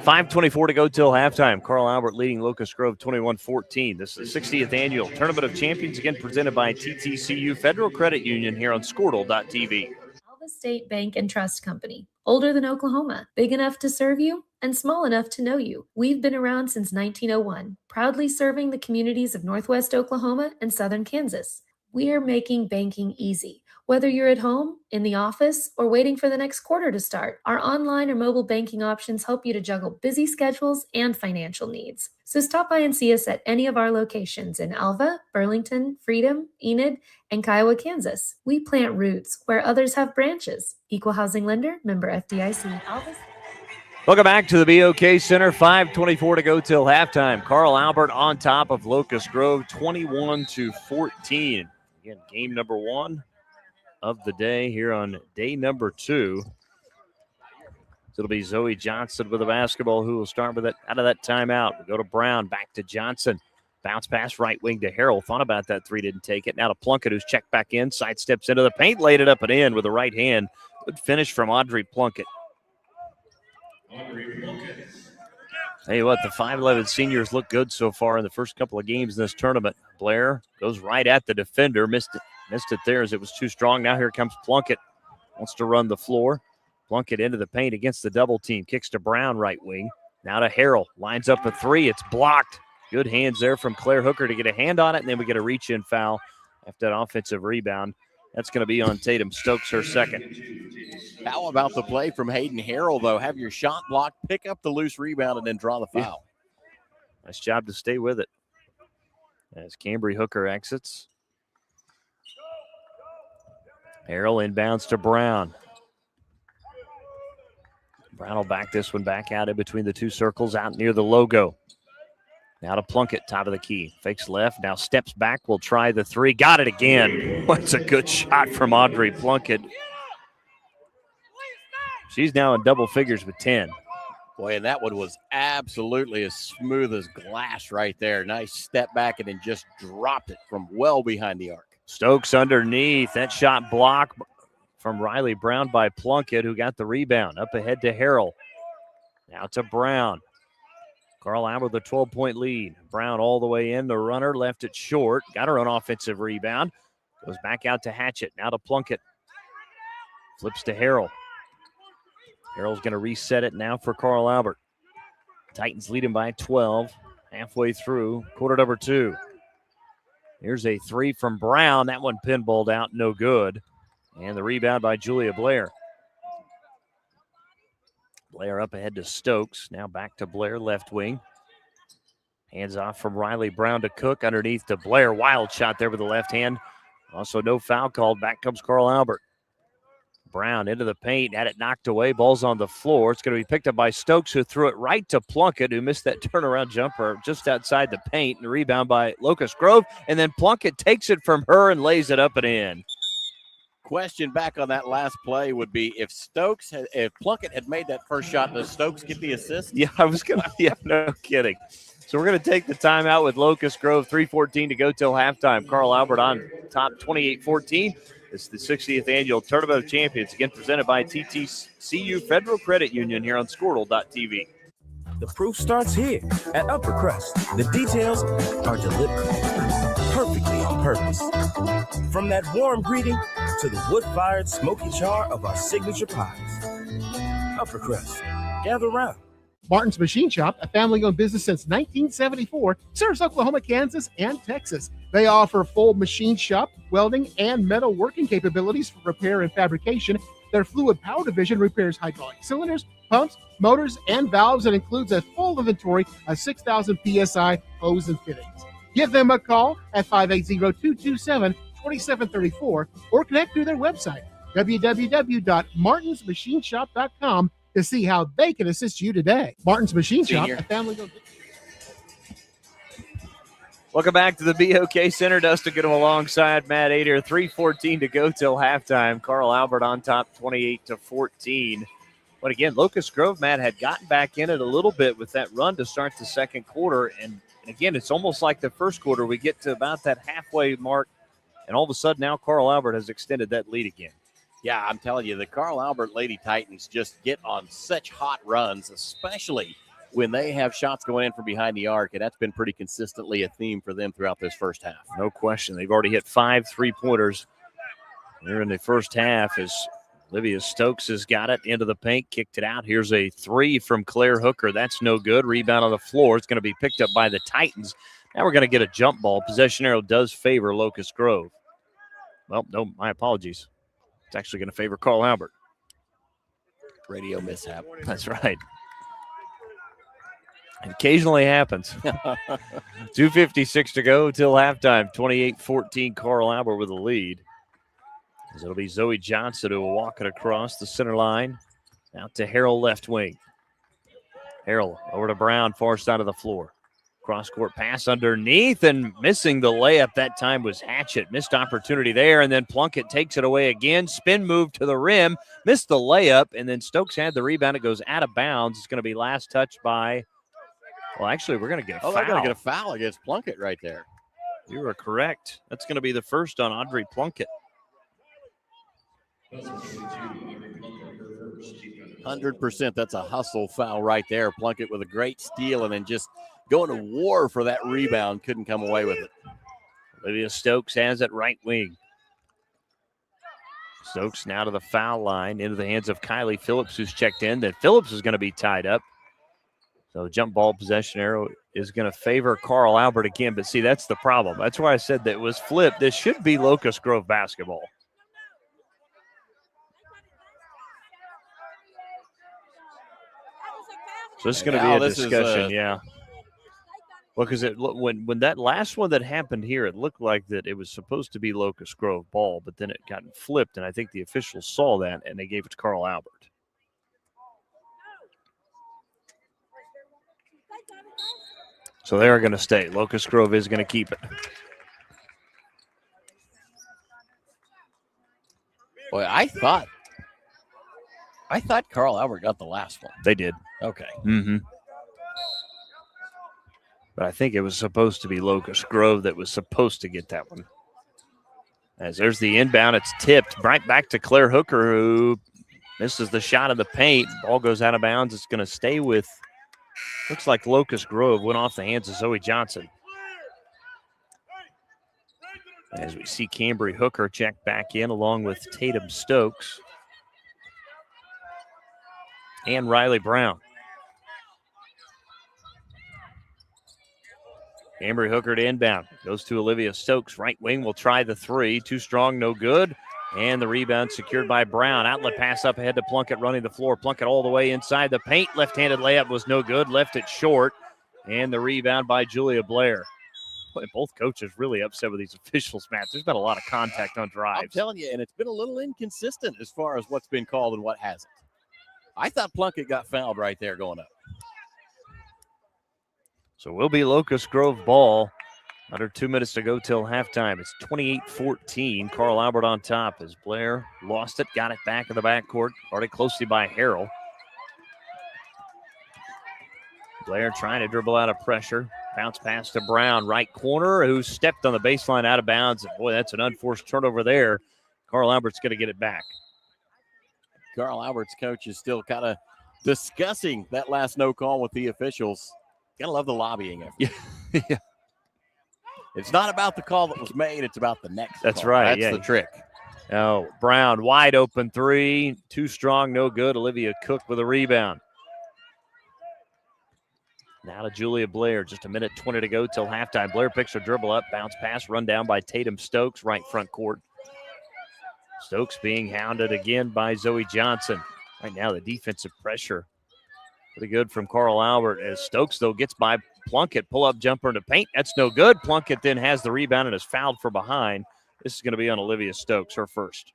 5:24 to go till halftime. Carl Albert leading Locust Grove 21-14. This is the 60th Annual Tournament of Champions, again presented by TTCU Federal Credit Union here on Squirtle.tv. Alva State Bank and Trust Company. Older than Oklahoma, big enough to serve you and small enough to know you. We've been around since 1901, proudly serving the communities of Northwest Oklahoma and Southern Kansas. We are making banking easy. Whether you're at home, in the office, or waiting for the next quarter to start, our online or mobile banking options help you to juggle busy schedules and financial needs. So stop by and see us at any of our locations in Alva, Burlington, Freedom, Enid, and Kiowa, Kansas. We plant roots where others have branches. Equal housing lender, member FDIC. Alva. Welcome back to the BOK Center. 5:24 to go till halftime. Carl Albert on top of Locust Grove, 21-14. Again, game number one of the day here on day number two. So it'll be Zoe Johnson with the basketball who will start with it out of that timeout. We go to Brown, back to Johnson. Bounce pass right wing to Harrell. Thought about that three, didn't take it. Now to Plunkett, who's checked back in, sidesteps into the paint, laid it up and in with the right hand. Good finish from Audrey Plunkett. Tell you what, the 5'11 seniors look good so far in the first couple of games in this tournament. Blair goes right at the defender, missed it there as it was too strong. Now here comes Plunkett. Wants to run the floor. Plunkett into the paint against the double team. Kicks to Brown, right wing. Now to Harrell. Lines up a three. It's blocked. Good hands there from Claire Hooker to get a hand on it, and then we get a reach-in foul after that offensive rebound. That's going to be on Tatum Stokes, her second. How about the play from Hayden Harrell, though? Have your shot blocked, pick up the loose rebound, and then draw the foul. Yeah. Nice job to stay with it. As Cambry Hooker exits. Harrell inbounds to Brown. Brown will back this one back out in between the two circles out near the logo. Now to Plunkett, top of the key. Fakes left, now steps back, will try the three. Got it again. What's a good shot from Audrey Plunkett. She's now in double figures with 10. Boy, and that one was absolutely as smooth as glass right there. Nice step back and then just dropped it from well behind the arc. Stokes underneath. That shot blocked from Riley Brown by Plunkett, who got the rebound. Up ahead to Harrell. Now to Brown. Carl Albert with a 12-point lead. Brown all the way in. The runner left it short. Got her own offensive rebound. Goes back out to Hatchett. Now to Plunkett. Flips to Harrell. Harrell's going to reset it now for Carl Albert. Titans lead him by 12. halfway through quarter number 2. Here's a 3 from Brown. That one pinballed out, no good. And the rebound by Julia Blair. Blair up ahead to Stokes. Now back to Blair, left wing. Hands off from Riley Brown to Cook. Underneath to Blair. Wild shot there with the left hand. Also no foul called. Back comes Carl Albert. Brown into the paint. Had it knocked away. Ball's on the floor. It's going to be picked up by Stokes, who threw it right to Plunkett, who missed that turnaround jumper just outside the paint. And the rebound by Locust Grove. And then Plunkett takes it from her and lays it up and in. Question back on that last play would be if Plunkett had made that first shot, does Stokes get the assist? Yeah, no kidding. So we're going to take the timeout with Locust Grove. 3:14 to go till halftime. Carl Albert on top 28-14. It's the 60th annual Tournament of Champions, again presented by TTCU Federal Credit Union here on Squirtle.tv. The proof starts here at Upper Crust. The details are deliberate, perfectly on purpose. From that warm greeting to the wood-fired smoky char of our signature pies. Upper Crust, gather around. Martin's Machine Shop, a family-owned business since 1974, serves Oklahoma, Kansas, and Texas. They offer full machine shop, welding, and metal working capabilities for repair and fabrication. Their fluid power division repairs hydraulic cylinders, pumps, motors, and valves, and includes a full inventory of 6,000 PSI hose and fittings. Give them a call at 580-227-2734 or connect through their website, www.martinsmachineshop.com, to see how they can assist you today. Martin's Machine Shop, a family-owned. Welcome back to the BOK Center. Dustin Goodham alongside Matt Ader. 3:14 to go till halftime. Carl Albert on top 28-14. But again, Locust Grove, Matt, had gotten back in it a little bit with that run to start the second quarter. And again, it's almost like the first quarter. We get to about that halfway mark, and all of a sudden now Carl Albert has extended that lead again. Yeah, I'm telling you, the Carl Albert Lady Titans just get on such hot runs, especially when they have shots going in from behind the arc, and that's been pretty consistently a theme for them throughout this first half. No question. They've already hit 5 3-pointers here in the first half as Olivia Stokes has got it into the paint, kicked it out. Here's a 3 from Claire Hooker. That's no good. Rebound on the floor. It's going to be picked up by the Titans. Now we're going to get a jump ball. Possession arrow does favor Locust Grove. Well, no, my apologies. It's actually going to favor Carl Albert. Radio mishap. That's right. It occasionally happens. 2:56 to go till halftime. 28-14, Carl Albert with the lead. As it'll be Zoe Johnson who will walk it across the center line. Out to Harrell, left wing. Harrell over to Brown, far side of the floor. Cross-court pass underneath, and missing the layup that time was Hatchett. Missed opportunity there, and then Plunkett takes it away again. Spin move to the rim, missed the layup, and then Stokes had the rebound. It goes out of bounds. It's going to be last touch by, well, actually, we're going to get a foul. They're going to get a foul against Plunkett right there. You are correct. That's going to be the first on Audrey Plunkett. 100%. That's a hustle foul right there. Plunkett with a great steal and then just going to war for that rebound. Couldn't come away with it. Olivia Stokes has it right wing. Stokes now to the foul line into the hands of Kylie Phillips, who's checked in. Then Phillips is going to be tied up. So jump ball possession arrow is going to favor Carl Albert again. But see, that's the problem. That's why I said that it was flipped. This should be Locust Grove basketball. So this is going to be a discussion, yeah. Well, because when that last one that happened here, it looked like that it was supposed to be Locust Grove ball, but then it got flipped, and I think the officials saw that, and they gave it to Carl Albert. So they're going to stay. Locust Grove is going to keep it. Boy, I thought Carl Albert got the last one. They did. Okay. Mm-hmm. But I think it was supposed to be Locust Grove that was supposed to get that one. As there's the inbound, it's tipped right back to Claire Hooker, who misses the shot of the paint. Ball goes out of bounds. It's going to stay with, looks like Locust Grove. Went off the hands of Zoe Johnson. As we see Cambry Hooker check back in along with Tatum Stokes and Riley Brown. Ambry Hooker to inbound. Goes to Olivia Stokes. Right wing will try the three. Too strong, no good. And the rebound secured by Brown. Outlet pass up ahead to Plunkett running the floor. Plunkett all the way inside the paint. Left-handed layup was no good. Left it short. And the rebound by Julia Blair. Boy, both coaches really upset with these officials, Matt. There's been a lot of contact on drives. I'm telling you, and it's been a little inconsistent as far as what's been called and what hasn't. I thought Plunkett got fouled right there going up. So we'll be Locust Grove ball. Under 2 minutes to go till halftime. It's 28-14. Carl Albert on top as Blair lost it, got it back in the backcourt. Guarded closely by Harrell. Blair trying to dribble out of pressure. Bounce pass to Brown, right corner, who stepped on the baseline out of bounds. Boy, that's an unforced turnover there. Carl Albert's going to get it back. Carl Albert's coach is still kind of discussing that last no call with the officials. Gotta love the lobbying effort. Yeah. It's not about the call that was made, it's about the next That's call. right. That's the trick. Oh, Brown, wide open three. Too strong, no good. Olivia Cook with a rebound. Now to Julia Blair. Just a minute 20 to go till halftime. Blair picks her dribble up. Bounce pass run down by Tatum Stokes, right front court. Stokes being hounded again by Zoe Johnson. Right now the defensive pressure pretty good from Carl Albert as Stokes, though, gets by Plunkett. Pull-up jumper into paint. That's no good. Plunkett then has the rebound and is fouled from behind. This is going to be on Olivia Stokes, her first.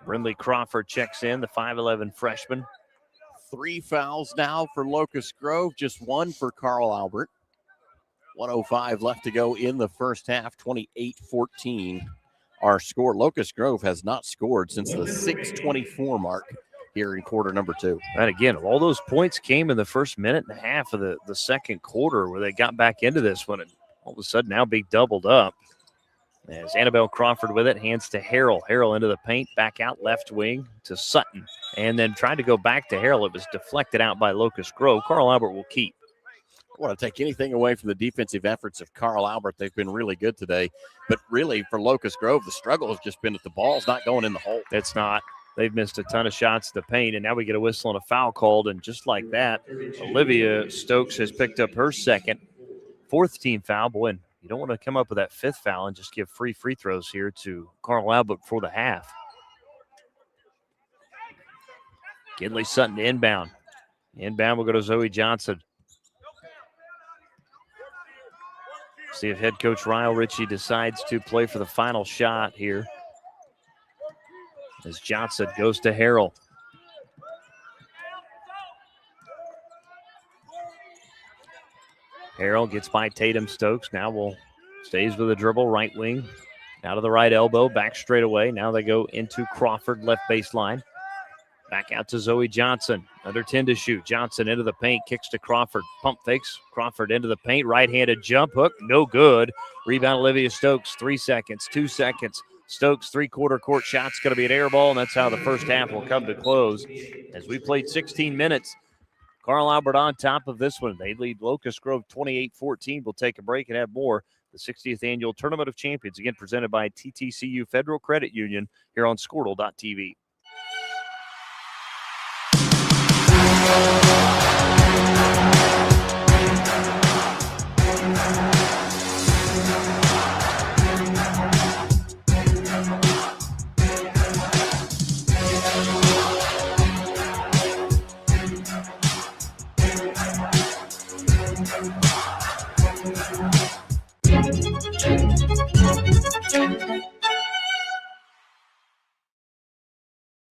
Brindley Crawford checks in, the 5'11 freshman. 3 fouls now for Locust Grove, just 1 for Carl Albert. 1:05 left to go in the first half, 28-14. Our score. Locust Grove has not scored since the 6:24 mark here in quarter number 2. And again, all those points came in the first minute and a half of the second quarter where they got back into this one and all of a sudden now being doubled up. As Annabelle Crawford with it, hands to Harrell. Harrell into the paint, back out left wing to Sutton. And then tried to go back to Harrell. It was deflected out by Locust Grove. Carl Albert will keep. I want to take anything away from the defensive efforts of Carl Albert. They've been really good today. But really, for Locust Grove, the struggle has just been that the ball's not going in the hole. It's not. They've missed a ton of shots to the paint, and now we get a whistle and a foul called. And just like that, Olivia Stokes has picked up her second, 4th team foul. Boy, and you don't want to come up with that 5th foul and just give free throws here to Carl Albert before the half. Kinley Sutton to inbound. Inbound will go to Zoe Johnson. See if head coach Ryle Ritchie decides to play for the final shot here. As Johnson goes to Harrell. Harrell gets by Tatum Stokes. Now stays with a dribble, right wing. Out of the right elbow, back straight away. Now they go into Crawford, left baseline. Back out to Zoe Johnson. Under 10 to shoot. Johnson into the paint, kicks to Crawford. Pump fakes. Crawford into the paint. Right-handed jump hook. No good. Rebound Olivia Stokes. 3 seconds. 2 seconds. Stokes, three-quarter court shot's going to be an air ball, and that's how the first half will come to close. As we played 16 minutes, Carl Albert on top of this one. They lead Locust Grove 28-14. We'll take a break and have more. The 60th Annual Tournament of Champions, again presented by TTCU Federal Credit Union here on Squirtle.tv.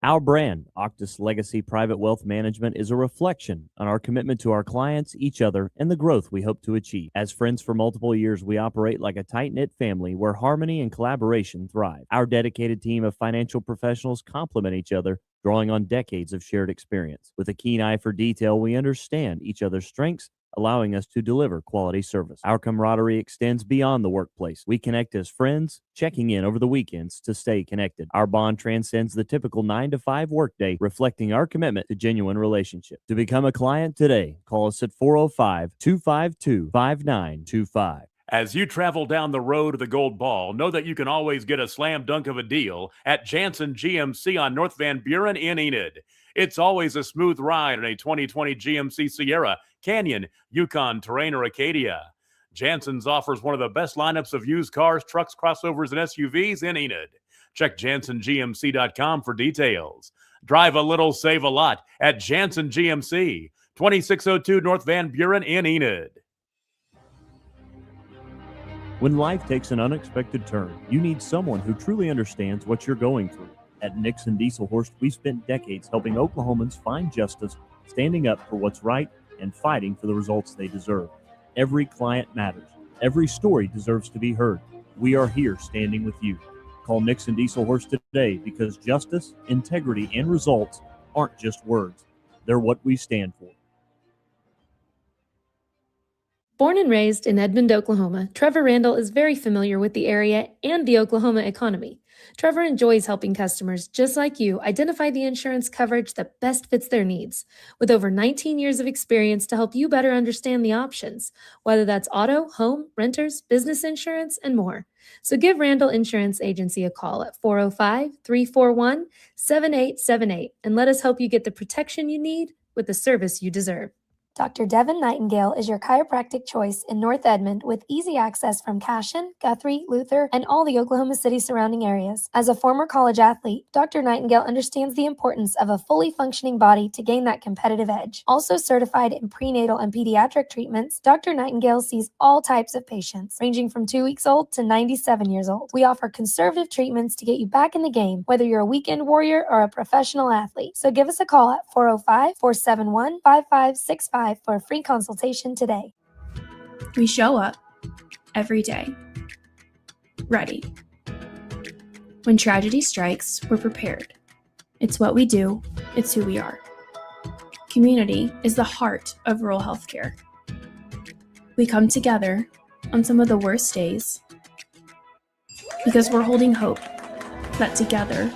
Our brand, Octus Legacy Private Wealth Management, is a reflection on our commitment to our clients, each other, and the growth we hope to achieve. As friends for multiple years, we operate like a tight-knit family where harmony and collaboration thrive. Our dedicated team of financial professionals complement each other, drawing on decades of shared experience. With a keen eye for detail, we understand each other's strengths, allowing us to deliver quality service. Our camaraderie extends beyond the workplace. We connect as friends, checking in over the weekends to stay connected. Our bond transcends the typical 9-to-5 workday, reflecting our commitment to genuine relationship. To become a client today, call us at 405-252-5925. As you travel down the road to the Gold Ball, know that you can always get a slam dunk of a deal at Jansen GMC on North Van Buren in Enid. It's always a smooth ride in a 2020 GMC Sierra, Canyon, Yukon, Terrain, or Acadia. Jansen's offers one of the best lineups of used cars, trucks, crossovers, and SUVs in Enid. Check JanssenGMC.com for details. Drive a little, save a lot at Jansen GMC, 2602 North Van Buren in Enid. When life takes an unexpected turn, you need someone who truly understands what you're going through. At Nixon Dieselhorst, we've spent decades helping Oklahomans find justice, standing up for what's right, and fighting for the results they deserve. Every client matters. Every story deserves to be heard. We are here standing with you. Call Nixon Dieselhorst today because justice, integrity, and results aren't just words. They're what we stand for. Born and raised in Edmond, Oklahoma, Trevor Randall is very familiar with the area and the Oklahoma economy. Trevor enjoys helping customers just like you identify the insurance coverage that best fits their needs. With over 19 years of experience to help you better understand the options, whether that's auto, home, renters, business insurance, and more. So give Randall Insurance Agency a call at 405-341-7878 and let us help you get the protection you need with the service you deserve. Dr. Devin Nightingale is your chiropractic choice in North Edmond with easy access from Cashion, Guthrie, Luther, and all the Oklahoma City surrounding areas. As a former college athlete, Dr. Nightingale understands the importance of a fully functioning body to gain that competitive edge. Also certified in prenatal and pediatric treatments, Dr. Nightingale sees all types of patients, ranging from 2 weeks old to 97 years old. We offer conservative treatments to get you back in the game, whether you're a weekend warrior or a professional athlete. So give us a call at 405-471-5565 for a free consultation today. We show up every day, ready. When tragedy strikes, we're prepared. It's what we do, it's who we are. Community is the heart of rural healthcare. We come together on some of the worst days because we're holding hope that together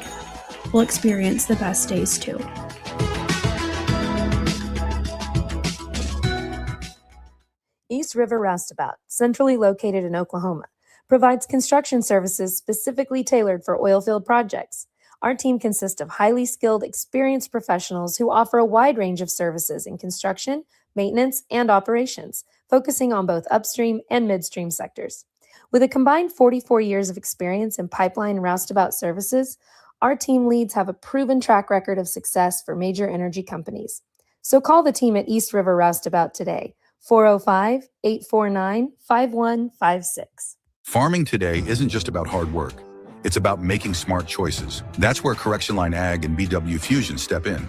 we'll experience the best days too. East River Roustabout, centrally located in Oklahoma, provides construction services specifically tailored for oilfield projects. Our team consists of highly skilled, experienced professionals who offer a wide range of services in construction, maintenance, and operations, focusing on both upstream and midstream sectors. With a combined 44 years of experience in pipeline and roustabout services, our team leads have a proven track record of success for major energy companies. So call the team at East River Roustabout today, 405-849-5156. Farming today isn't just about hard work. It's about making smart choices. That's where Correction Line Ag and BW Fusion step in.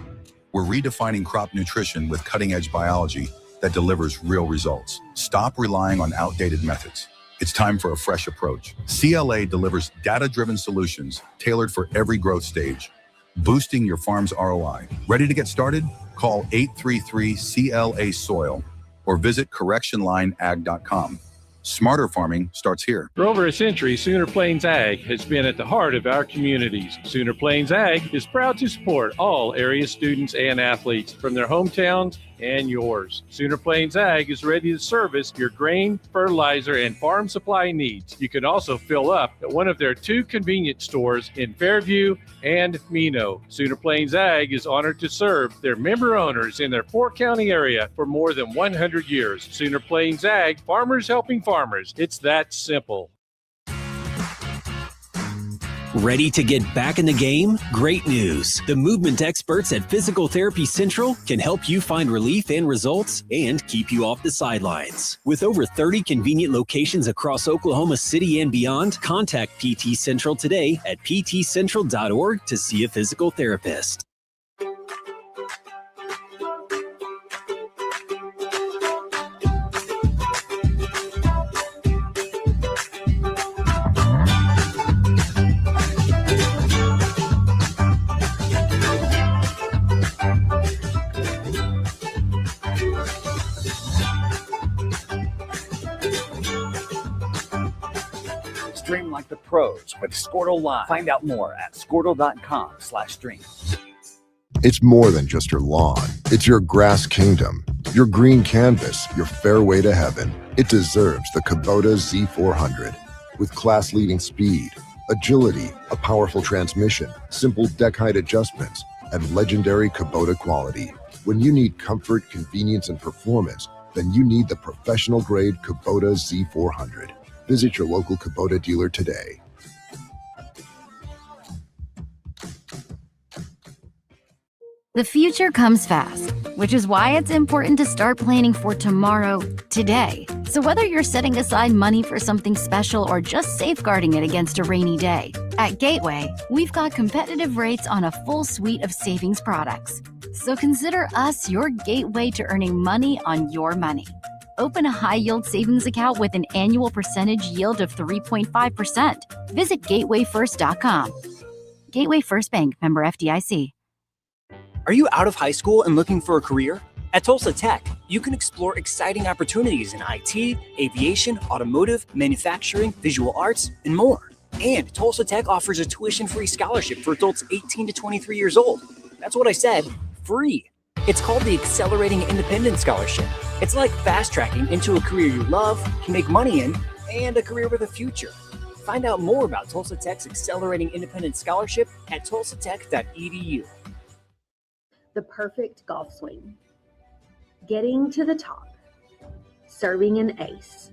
We're redefining crop nutrition with cutting-edge biology that delivers real results. Stop relying on outdated methods. It's time for a fresh approach. CLA delivers data-driven solutions tailored for every growth stage, boosting your farm's ROI. Ready to get started? Call 833-CLA-SOIL or visit correctionlineag.com. Smarter farming starts here. For over a century, Sooner Plains Ag has been at the heart of our communities. Sooner Plains Ag is proud to support all area students and athletes from their hometowns and yours. Sooner Plains Ag is ready to service your grain, fertilizer, and farm supply needs. You can also fill up at one of their 2 convenience stores in Fairview and Mino. Sooner Plains Ag is honored to serve their member owners in their 4-county area for more than 100 years. Sooner Plains Ag, farmers helping farmers. It's that simple. Ready to get back in the game? Great news! The movement experts at Physical Therapy Central can help you find relief and results and keep you off the sidelines. With over 30 convenient locations across Oklahoma City and beyond, contact PT Central today at ptcentral.org to see a physical therapist. Stream like the pros with Squirtle Live. Find out more at squirtle.com/stream. It's more than just your lawn. It's your grass kingdom, your green canvas, your fairway to heaven. It deserves the Kubota Z400. With class-leading speed, agility, a powerful transmission, simple deck height adjustments, and legendary Kubota quality. When you need comfort, convenience, and performance, then you need the professional-grade Kubota Z400. Visit your local Kubota dealer today. The future comes fast, which is why it's important to start planning for tomorrow, today. So whether you're setting aside money for something special or just safeguarding it against a rainy day, at Gateway, we've got competitive rates on a full suite of savings products. So consider us your gateway to earning money on your money. Open a high-yield savings account with an annual percentage yield of 3.5%. Visit gatewayfirst.com. Gateway First Bank, member FDIC. Are you out of high school and looking for a career? At Tulsa Tech, you can explore exciting opportunities in IT, aviation, automotive, manufacturing, visual arts, and more. And Tulsa Tech offers a tuition-free scholarship for adults 18 to 23 years old. That's what I said, free. It's called the Accelerating Independence Scholarship. It's like fast-tracking into a career you love, can make money in, and a career with a future. Find out more about Tulsa Tech's Accelerating Independence Scholarship at tulsatech.edu. The perfect golf swing, getting to the top, serving an ace.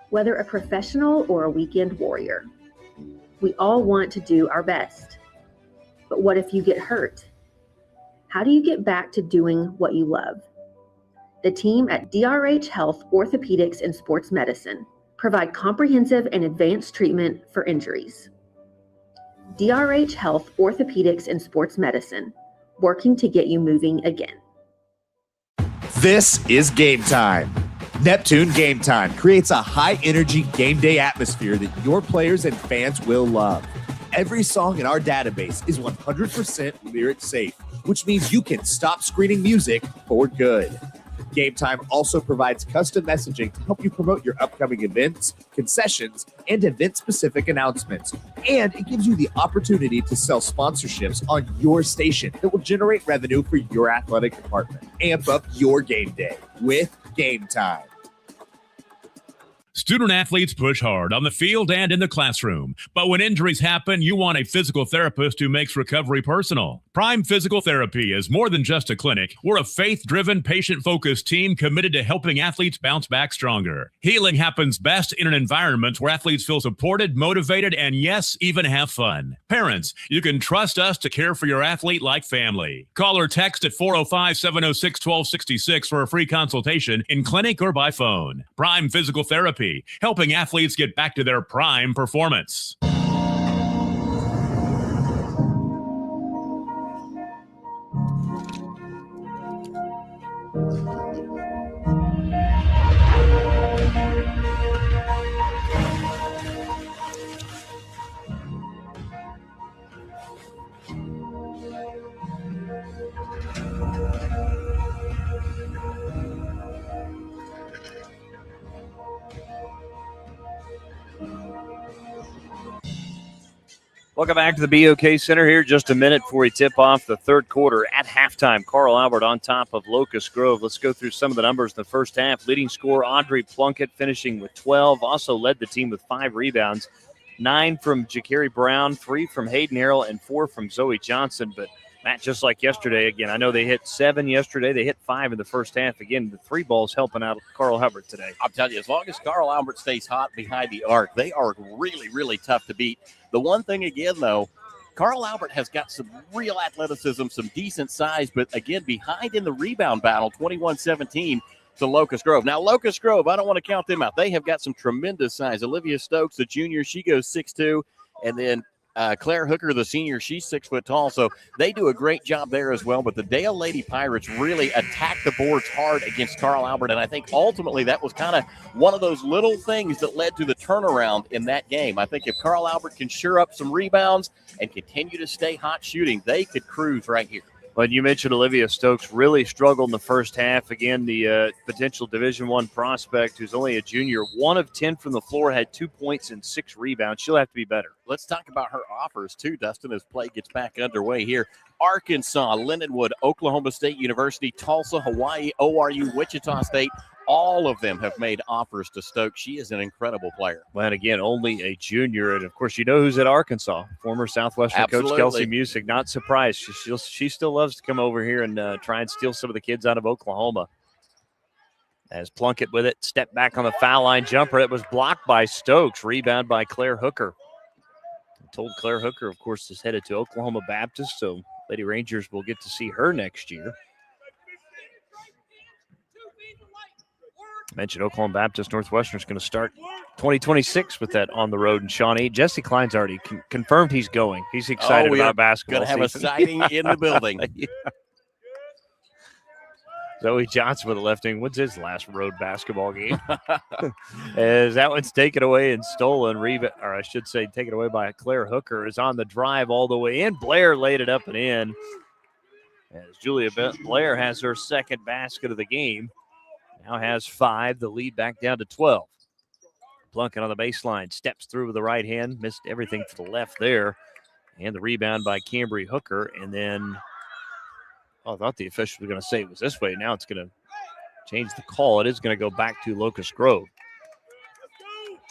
Whether a professional or a weekend warrior, we all want to do our best. But what if you get hurt? How do you get back to doing what you love? The team at DRH Health Orthopedics and Sports Medicine provide comprehensive and advanced treatment for injuries. DRH Health Orthopedics and Sports Medicine, working to get you moving again. This is Game Time. Neptune Game Time creates a high-energy game day atmosphere that your players and fans will love. Every song in our database is 100% lyric safe, which means you can stop screening music for good. Game Time also provides custom messaging to help you promote your upcoming events, concessions, and event-specific announcements. And it gives you the opportunity to sell sponsorships on your station that will generate revenue for your athletic department. Amp up your game day with Game Time. Student athletes push hard on the field and in the classroom. But when injuries happen, you want a physical therapist who makes recovery personal. Prime Physical Therapy is more than just a clinic. We're a faith-driven, patient-focused team committed to helping athletes bounce back stronger. Healing happens best in an environment where athletes feel supported, motivated, and yes, even have fun. Parents, you can trust us to care for your athlete like family. Call or text at 405-706-1266 for a free consultation in clinic or by phone. Prime Physical Therapy, helping athletes get back to their prime performance. Welcome back to the BOK Center here. Just a minute before we tip off the third quarter. At halftime, Carl Albert on top of Locust Grove. Let's go through some of the numbers in the first half. Leading scorer Audrey Plunkett finishing with 12. Also led the team with 5 rebounds. 9 from Jakari Brown, 3 from Hayden Harrell, and 4 from Zoe Johnson. But, Matt, just like yesterday, again, I know they hit 7 yesterday. They hit 5 in the first half. Again, the 3 balls helping out Carl Albert today. I'll tell you, as long as Carl Albert stays hot behind the arc, they are really, really tough to beat. The one thing, again, though, Carl Albert has got some real athleticism, some decent size, but, again, behind in the rebound battle, 21-17 to Locust Grove. Now, Locust Grove, I don't want to count them out. They have got some tremendous size. Olivia Stokes, the junior, she goes 6'2", and then Claire Hooker, the senior, she's 6 foot tall, so they do a great job there as well. But the Dale Lady Pirates really attack the boards hard against Carl Albert, and I think ultimately that was kind of one of those little things that led to the turnaround in that game. I think if Carl Albert can sure up some rebounds and continue to stay hot shooting, they could cruise right here. But you mentioned Olivia Stokes really struggled in the first half. Again, the potential Division I prospect who's only a junior, 1 of 10 from the floor, had 2 points and 6 rebounds. She'll have to be better. Let's talk about her offers, too, Dustin, as play gets back underway here. Arkansas, Lindenwood, Oklahoma State University, Tulsa, Hawaii, ORU, Wichita State, All of them have made offers to Stokes. She is an incredible player. Well, and again, only a junior. And, of course, you know who's at Arkansas. Former Southwestern Absolutely. coach Kelsey Musick. Not surprised. She still loves to come over here and try and steal some of the kids out of Oklahoma. As Plunkett with it, step back on the foul line jumper. It was blocked by Stokes. Rebound by Claire Hooker. I told Claire Hooker, of course, is headed to Oklahoma Baptist, so Lady Rangers will get to see her next year. I mentioned Oklahoma Baptist Northwestern is going to start 2026 with that on the road in Shawnee. Jesse Klein's already confirmed he's going. He's excited about basketball. Going to have a sighting in the building. Yeah. Zoe Johnson with a left wing. What's his last road basketball game? As that one's taken away and stolen. Or I should say taken away by Claire Hooker, is on the drive all the way in. Blair laid it up and in. As Julia Blair has her second basket of the game. Now has 5, the lead back down to 12. Plunkett on the baseline, steps through with the right hand, missed everything to the left there. And the rebound by Cambry Hooker. And then, I thought the official was going to say it was this way. Now it's going to change the call. It is going to go back to Locust Grove.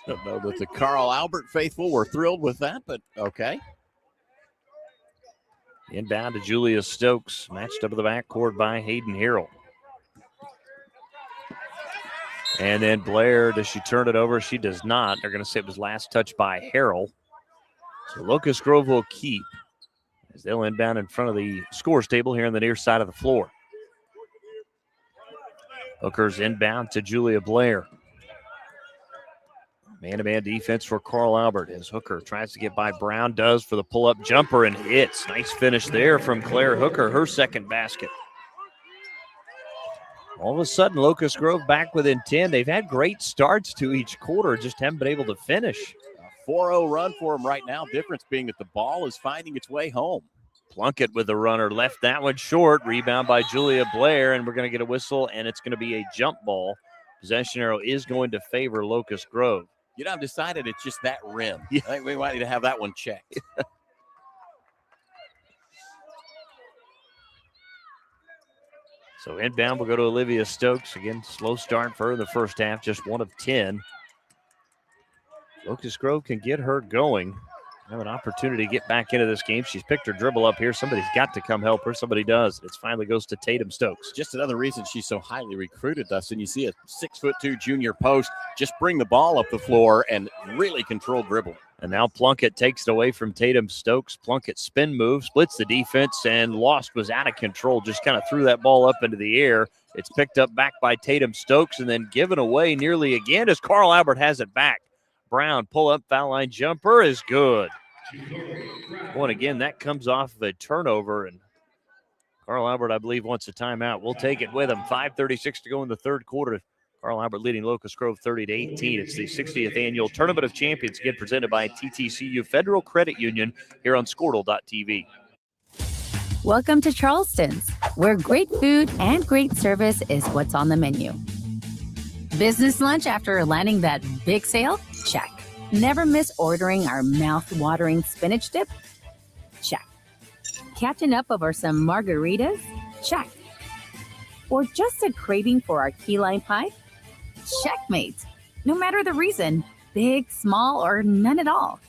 Don't know that the Carl Albert faithful were thrilled with that, but okay. Inbound to Julia Stokes, matched up in the backcourt by Hayden Harrell. And then Blair, does she turn it over? She does not. They're going to say it was last touch by Harrell. So Locust Grove will keep as they'll inbound in front of the scores table here on the near side of the floor. Hooker's inbound to Julia Blair. Man-to-man defense for Carl Albert as Hooker tries to get by Brown, does for the pull-up jumper and hits. Nice finish there from Claire Hooker, her second basket. All of a sudden, Locust Grove back within 10. They've had great starts to each quarter, just haven't been able to finish. A 4-0 run for them right now. Difference being that the ball is finding its way home. Plunkett with the runner, left that one short. Rebound by Julia Blair, and we're going to get a whistle, and it's going to be a jump ball. Possession arrow is going to favor Locust Grove. You know, I've decided it's just that rim. Yeah. I think we might need to have that one checked. So inbound will go to Olivia Stokes. Again, slow start for her in the first half, just 1 of 10. Locust Grove can get her going. Have an opportunity to get back into this game. She's picked her dribble up here. Somebody's got to come help her. Somebody does. It finally goes to Tatum Stokes. Just another reason she's so highly recruited, Dustin. You see a 6'2" junior post, just bring the ball up the floor and really control dribble. And now Plunkett takes it away from Tatum Stokes. Plunkett spin move, splits the defense, and lost, was out of control. Just kind of threw that ball up into the air. It's picked up back by Tatum Stokes and then given away nearly again as Carl Albert has it back. Brown pull-up foul line jumper is good. Well, and again, that comes off of a turnover, and Carl Albert, I believe, wants a timeout. We'll take it with him. 5:36 to go in the third quarter. Carl Albert leading Locust Grove 30-18. It's the 60th annual Tournament of Champions, again presented by TTCU Federal Credit Union here on Squirtle.tv. Welcome to Charleston's, where great food and great service is what's on the menu. Business lunch after landing that big sale? Check. Never miss ordering our mouth-watering spinach dip? Check. Catching up over some margaritas? Check. Or just a craving for our key lime pie? Checkmate. No matter the reason, big, small, or none at all,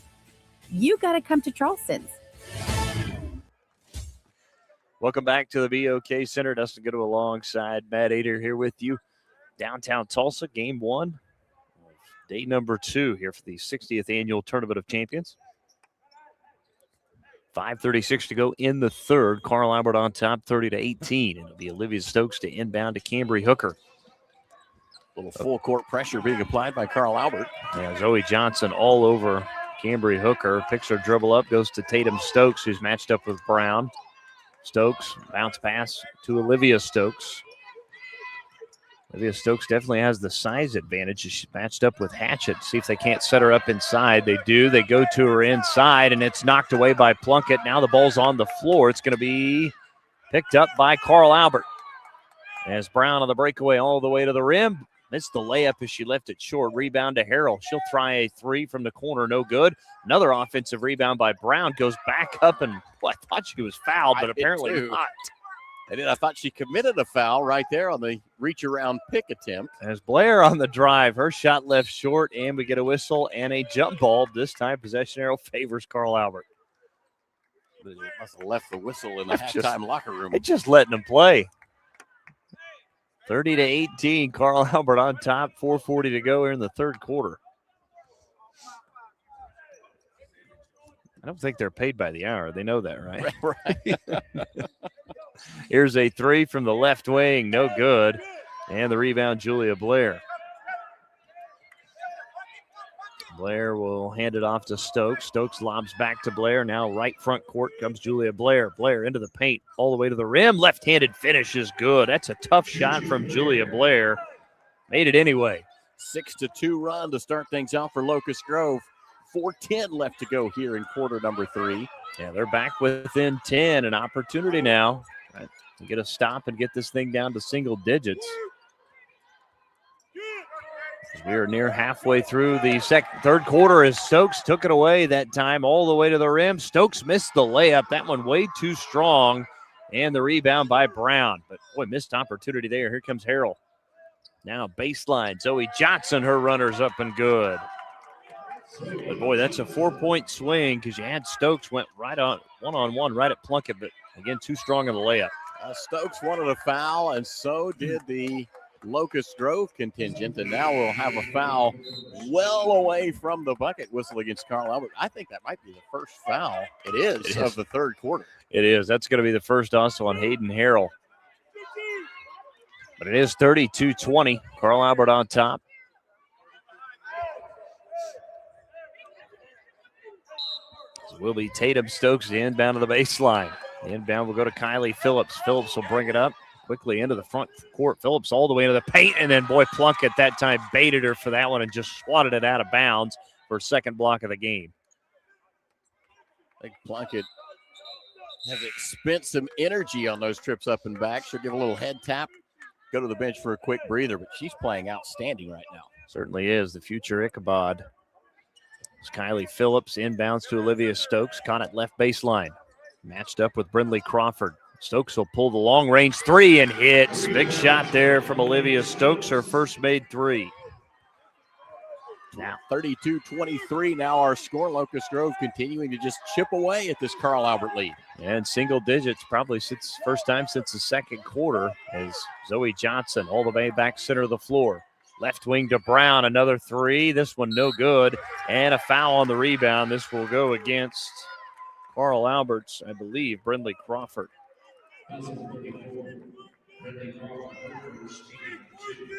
you gotta come to Charleston's. Welcome back to the BOK Center. Dustin Goodall alongside Matt Ader here with you. Downtown Tulsa, game 1, day number 2 here for the 60th annual Tournament of Champions. 5:36 to go in the third. Carl Albert on top, 30-18. It'll be Olivia Stokes to inbound to Cambry Hooker. A little full court pressure being applied by Carl Albert. Yeah, Zoe Johnson all over Cambry Hooker. Picks her dribble up, goes to Tatum Stokes, who's matched up with Brown. Stokes, bounce pass to Olivia Stokes. Olivia Stokes definitely has the size advantage. She's matched up with Hatchett. See if they can't set her up inside. They do. They go to her inside, and it's knocked away by Plunkett. Now the ball's on the floor. It's going to be picked up by Carl Albert. As Brown on the breakaway all the way to the rim. Missed the layup as she left it short. Rebound to Harrell. She'll try a 3 from the corner. No good. Another offensive rebound by Brown. Goes back up, and I thought she was fouled, but apparently not. They did. I thought she committed a foul right there on the reach around pick attempt. As Blair on the drive, her shot left short, and we get a whistle and a jump ball. This time, possession arrow favors Carl Albert. They must have left the whistle in the halftime locker room. It's just letting them play. 30-18, Carl Albert on top. 4:40 to go here in the third quarter. I don't think they're paid by the hour. They know that, right? Right. Here's a three from the left wing. No good. And the rebound, Julia Blair. Blair will hand it off to Stokes. Stokes lobs back to Blair. Now right front court comes Julia Blair. Blair into the paint, all the way to the rim. Left-handed finish is good. That's a tough shot from Julia Blair. Made it anyway. 6-2 run to start things off for Locust Grove. 4:10 left to go here in quarter number 3. Yeah, they're back within 10. An opportunity now to get a stop and get this thing down to single digits. We are near halfway through the third quarter as Stokes took it away that time all the way to the rim. Stokes missed the layup. That one way too strong. And the rebound by Brown. But, boy, missed opportunity there. Here comes Harrell. Now baseline. Zoe Johnson, her runner's up and good. But, boy, that's a 4-point swing because you had Stokes went right on one-on-one right at Plunkett. But, again, too strong of the layup. Stokes wanted a foul, and so did the Locust Grove contingent, and now we'll have a foul well away from the bucket whistle against Carl Albert. I think that might be the first foul of the third quarter. It is. That's going to be the first also on Hayden Harrell. But it is 32-20. Carl Albert on top. So will be Tatum Stokes, the inbound to the baseline. The inbound will go to Kylie Phillips. Phillips will bring it up quickly into the front court. Phillips all the way into the paint, and then, boy, Plunkett that time baited her for that one and just swatted it out of bounds for second block of the game. I think Plunkett has expended some energy on those trips up and back. She'll give a little head tap, go to the bench for a quick breather, but she's playing outstanding right now. Certainly is. The future Ichabod. It's Kylie Phillips inbounds to Olivia Stokes. Caught it left baseline. Matched up with Brindley Crawford. Stokes will pull the long-range three and hits. Big shot there from Olivia Stokes, her first made three. Now 32-23 now our score. Locust Grove continuing to just chip away at this Carl Albert lead. And single digits probably first time since the second quarter as Zoe Johnson all the way back center of the floor. Left wing to Brown, another three. This one no good. And a foul on the rebound. This will go against Carl Albert's, I believe, Brindley Crawford.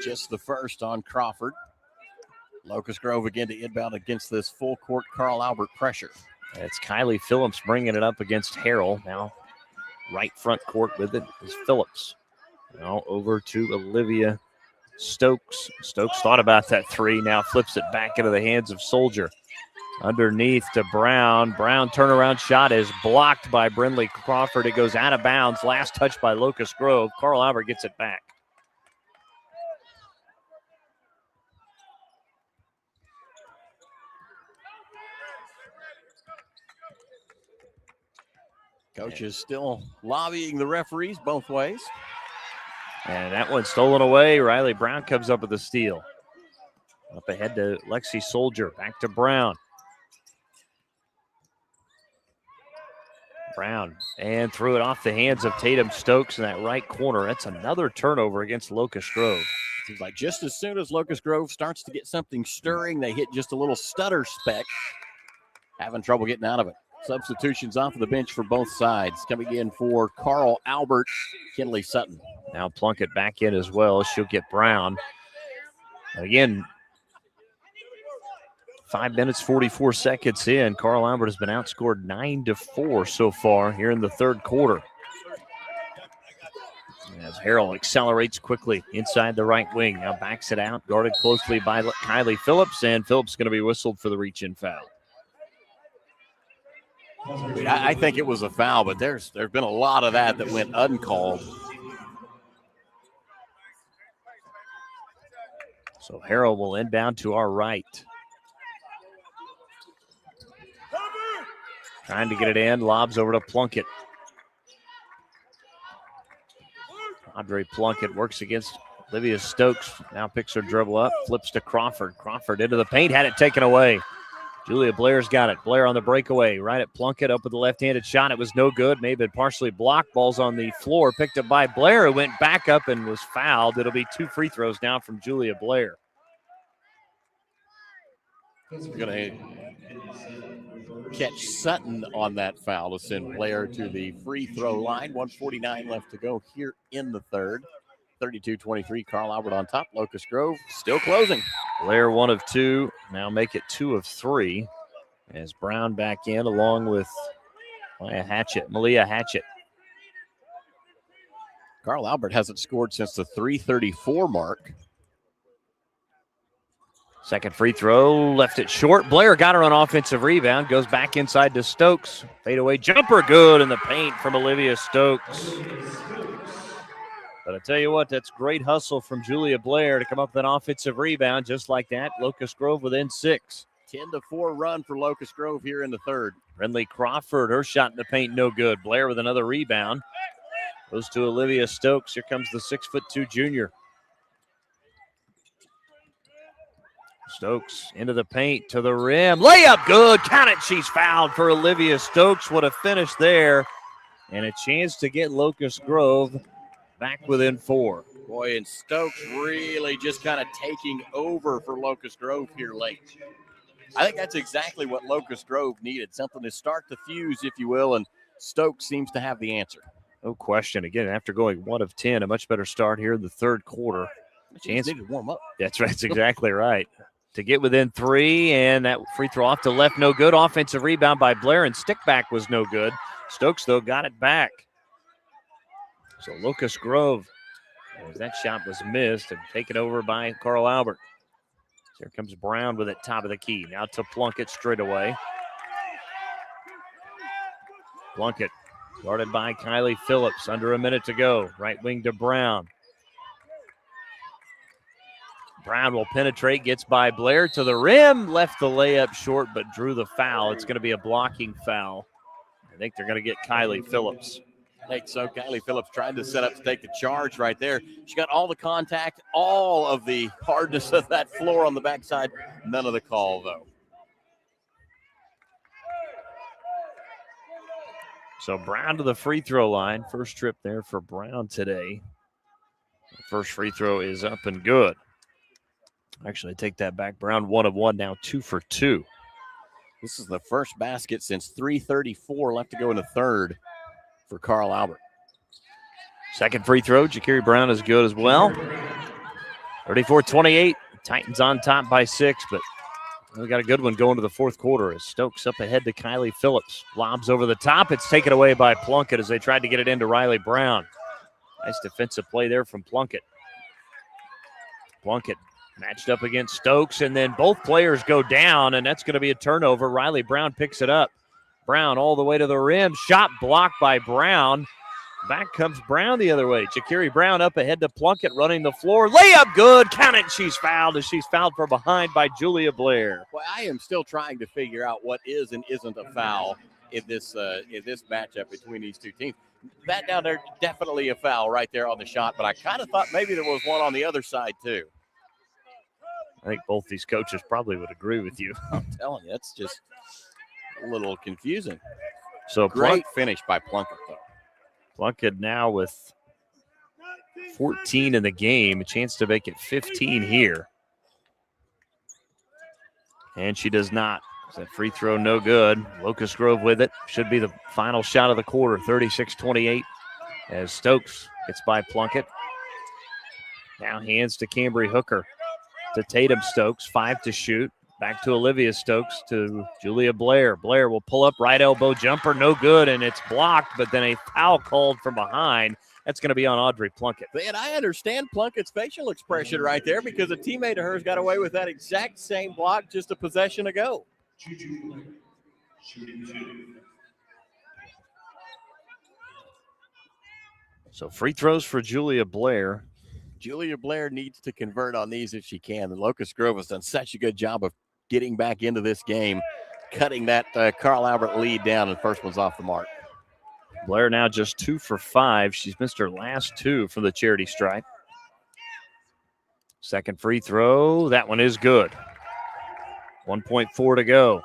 Just the first on Crawford. Locust Grove again to inbound against this full court Carl Albert pressure. It's Kylie Phillips bringing it up against Harrell. Now right front court with it is Phillips. Now over to Olivia Stokes. Stokes thought about that three, now flips it back into the hands of Soldier. Underneath to Brown. Brown turnaround shot is blocked by Brindley Crawford. It goes out of bounds. Last touch by Locust Grove. Carl Albert gets it back. Coach is still lobbying the referees both ways. And that one's stolen away. Riley Brown comes up with the steal. Up ahead to Lexi Soldier. Back to Brown. Brown and threw it off the hands of Tatum Stokes in that right corner. That's another turnover against Locust Grove. Seems like just as soon as Locust Grove starts to get something stirring, they hit just a little stutter speck. Having trouble getting out of it. Substitutions off of the bench for both sides. Coming in for Carl Albert, Kinley Sutton. Now Plunkett back in as well. She'll get Brown. Again, 5 minutes, 44 seconds in. Carl Albert has been outscored 9-4 so far here in the third quarter. As Harrell accelerates quickly inside the right wing. Now backs it out, guarded closely by Kylie Phillips, and Phillips going to be whistled for the reach-in foul. I think it was a foul, but there's been a lot of that went uncalled. So Harrell will inbound to our right. Trying to get it in, lobs over to Plunkett. Audrey Plunkett works against Olivia Stokes. Now picks her dribble up, flips to Crawford. Crawford into the paint, had it taken away. Julia Blair's got it. Blair on the breakaway, right at Plunkett, up with the left-handed shot. It was no good. May have been partially blocked. Ball's on the floor, picked up by Blair, who went back up and was fouled. It'll be 2 free throws now from Julia Blair. We're going to catch Sutton on that foul to send Blair to the free throw line. 1:49 left to go here in the third. 32-23, Carl Albert on top. Locust Grove still closing. Blair 1 of 2, now make it 2 of 3 as Brown back in along with Malia Hatchett. Carl Albert hasn't scored since the 3:34 mark. Second free throw, left it short. Blair got her on offensive rebound, goes back inside to Stokes. Fadeaway jumper, good in the paint from Olivia Stokes. But I tell you what, that's great hustle from Julia Blair to come up with an offensive rebound just like that. Locust Grove within 6. 10-4 run for Locust Grove here in the third. Brindley Crawford, her shot in the paint, no good. Blair with another rebound. Goes to Olivia Stokes. Here comes the 6'2" junior. Stokes into the paint to the rim. Layup good. Count it. She's fouled for Olivia Stokes. What a finish there. And a chance to get Locust Grove back within 4. Boy, and Stokes really just kind of taking over for Locust Grove here late. I think that's exactly what Locust Grove needed, something to start the fuse, if you will, and Stokes seems to have the answer. No question. Again, after going 1 of 10, a much better start here in the third quarter. Chance to warm up. That's right. That's exactly right. To get within 3, and that free throw off to left, no good. Offensive rebound by Blair, and stick back was no good. Stokes, though, got it back. So Locust Grove, as that shot was missed and taken over by Carl Albert. So here comes Brown with it top of the key. Now to Plunkett straight away. Plunkett guarded by Kylie Phillips. Under a minute to go. Right wing to Brown. Brown will penetrate, gets by Blair to the rim. Left the layup short, but drew the foul. It's going to be a blocking foul. I think they're going to get Kylie Phillips. I think so. Kylie Phillips tried to set up to take the charge right there. She got all the contact, all of the hardness of that floor on the backside. None of the call, though. So Brown to the free throw line. First trip there for Brown today. The first free throw is up and good. Actually, take that back. Brown 1 of 1, now 2 for 2. This is the first basket since 3:34 left to go in the third for Carl Albert. Second free throw, Jakiri Brown is good as well. 34-28. Titans on top by 6, but we got a good one going to the fourth quarter as Stokes up ahead to Kylie Phillips. Lobs over the top. It's taken away by Plunkett as they tried to get it into Riley Brown. Nice defensive play there from Plunkett. Plunkett matched up against Stokes, and then both players go down, and that's going to be a turnover. Riley Brown picks it up. Brown all the way to the rim. Shot blocked by Brown. Back comes Brown the other way. Jakiri Brown up ahead to Plunkett running the floor. Layup good. Count it. She's fouled as she's fouled from behind by Julia Blair. Well, I am still trying to figure out what is and isn't a foul in this matchup between these two teams. That down there, definitely a foul right there on the shot, but I kind of thought maybe there was one on the other side too. I think both these coaches probably would agree with you. I'm telling you, it's just a little confusing. So great finish by Plunkett, though. Plunkett now with 14 in the game, a chance to make it 15 here. And she does not. That free throw no good. Locust Grove with it. Should be the final shot of the quarter, 36-28, as Stokes gets by Plunkett. Now hands to Cambry Hooker. To Tatum Stokes, 5 to shoot. Back to Olivia Stokes to Julia Blair. Blair will pull up, right elbow jumper, no good, and it's blocked, but then a foul called from behind. That's going to be on Audrey Plunkett. And I understand Plunkett's facial expression right there because a teammate of hers got away with that exact same block just a possession ago. So free throws for Julia Blair. Julia Blair needs to convert on these if she can. The Locust Grove has done such a good job of getting back into this game, cutting that Carl Albert lead down, and the first one's off the mark. Blair now just 2 for 5. She's missed her last 2 from the charity stripe. Second free throw. That one is good. 1.4 to go.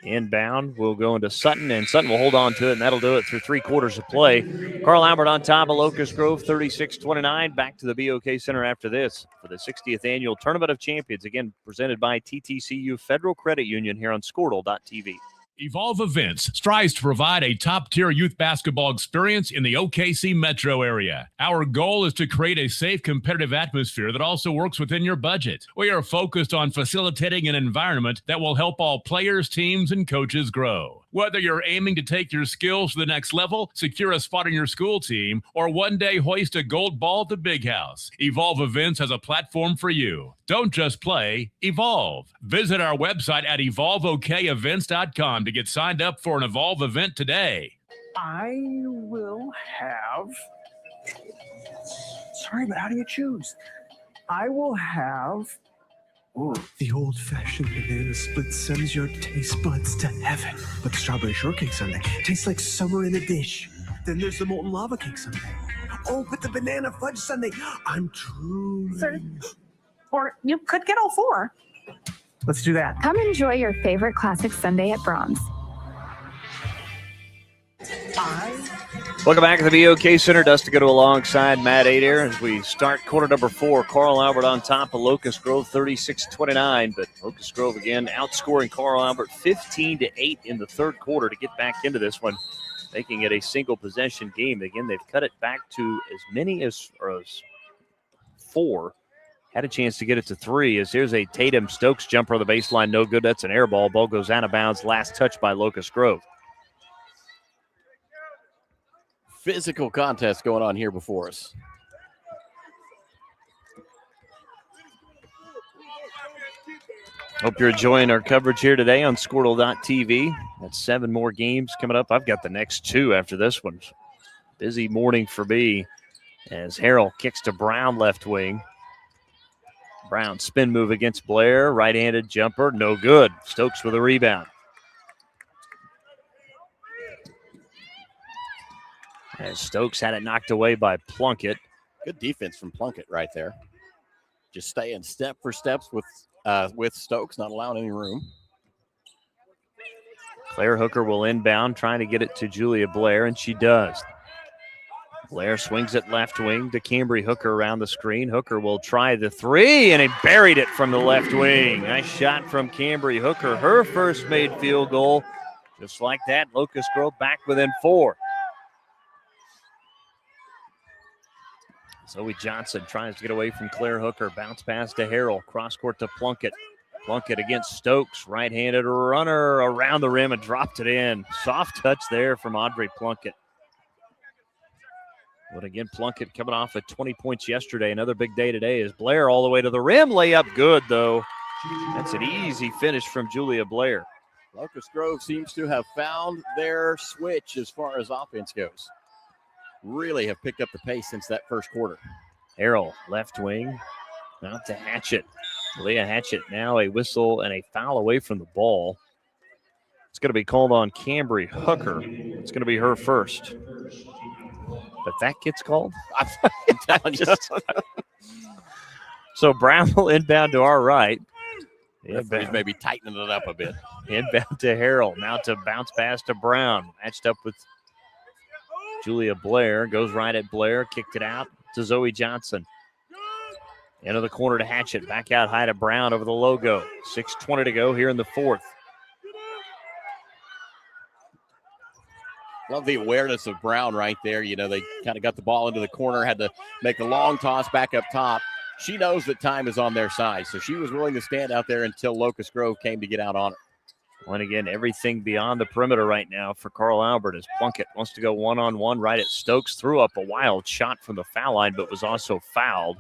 Inbound will go into Sutton, and Sutton will hold on to it, and that'll do it through 3 quarters of play. Carl Albert on top of Locust Grove, 36-29. Back to the BOK Center after this for the 60th Annual Tournament of Champions, again presented by TTCU Federal Credit Union here on Squirtle.tv. Evolve Events strives to provide a top-tier youth basketball experience in the OKC metro area. Our goal is to create a safe, competitive atmosphere that also works within your budget. We are focused on facilitating an environment that will help all players, teams, and coaches grow. Whether you're aiming to take your skills to the next level, secure a spot on your school team, or one day hoist a gold ball at the big house, Evolve Events has a platform for you. Don't just play, evolve. Visit our website at evolveokevents.com to get signed up for an Evolve event today. I will have... Sorry, but how do you choose? I will have... Ooh. The old-fashioned banana split sends your taste buds to heaven. But the strawberry shortcake sundae tastes like summer in a dish. Then there's the molten lava cake sundae. Oh, but the banana fudge sundae, I'm truly... Sir, or you could get all 4. Let's do that. Come enjoy your favorite classic sundae at Brahms. Welcome back to the BOK Center. Dusty go alongside Matt Adair as we start quarter number 4. Carl Albert on top of Locust Grove, 36-29. But Locust Grove again outscoring Carl Albert 15-8 in the third quarter to get back into this one, making it a single possession game. Again, they've cut it back to as many as 4. Had a chance to get it to 3 as here's a Tatum Stokes jumper on the baseline. No good. That's an air ball. Ball goes out of bounds. Last touch by Locust Grove. Physical contest going on here before us. Hope you're enjoying our coverage here today on Squirtle.tv. That's 7 more games coming up. I've got the next 2 after this one. Busy morning for me as Harrell kicks to Brown left wing. Brown spin move against Blair. Right-handed jumper. No good. Stokes with a rebound. As Stokes had it knocked away by Plunkett. Good defense from Plunkett right there. Just staying step for steps with Stokes, not allowing any room. Claire Hooker will inbound, trying to get it to Julia Blair, and she does. Blair swings it left wing to Cambry Hooker around the screen. Hooker will try the 3, and he buried it from the left wing. Nice shot from Cambry Hooker. Her first made field goal. Just like that, Locust Grove back within 4. Zoe Johnson tries to get away from Claire Hooker. Bounce pass to Harrell. Cross court to Plunkett. Plunkett against Stokes. Right-handed runner around the rim and dropped it in. Soft touch there from Audrey Plunkett. But again, Plunkett coming off of 20 points yesterday. Another big day today is Blair all the way to the rim. Layup good, though. That's an easy finish from Julia Blair. Locust Grove seems to have found their switch as far as offense goes. Really have picked up the pace since that first quarter. Harrell, left wing, out to Hatchett. Leah Hatchett now a whistle and a foul away from the ball. It's going to be called on Cambry Hooker. It's going to be her first. But that gets called? I'm telling you. So Brown will inbound to our right. He's maybe tightening it up a bit. Inbound to Harrell. Now to bounce pass to Brown. Matched up with Julia Blair. Goes right at Blair. Kicked it out to Zoe Johnson. Into the corner to Hatchett. Back out high to Brown over the logo. 6:20 to go here in the fourth. Love the awareness of Brown right there. You know, they kind of got the ball into the corner, had to make a long toss back up top. She knows that time is on their side, so she was willing to stand out there until Locust Grove came to get out on her. And again, everything beyond the perimeter right now for Carl Albert as Plunkett wants to go one-on-one right at Stokes. Threw up a wild shot from the foul line, but was also fouled.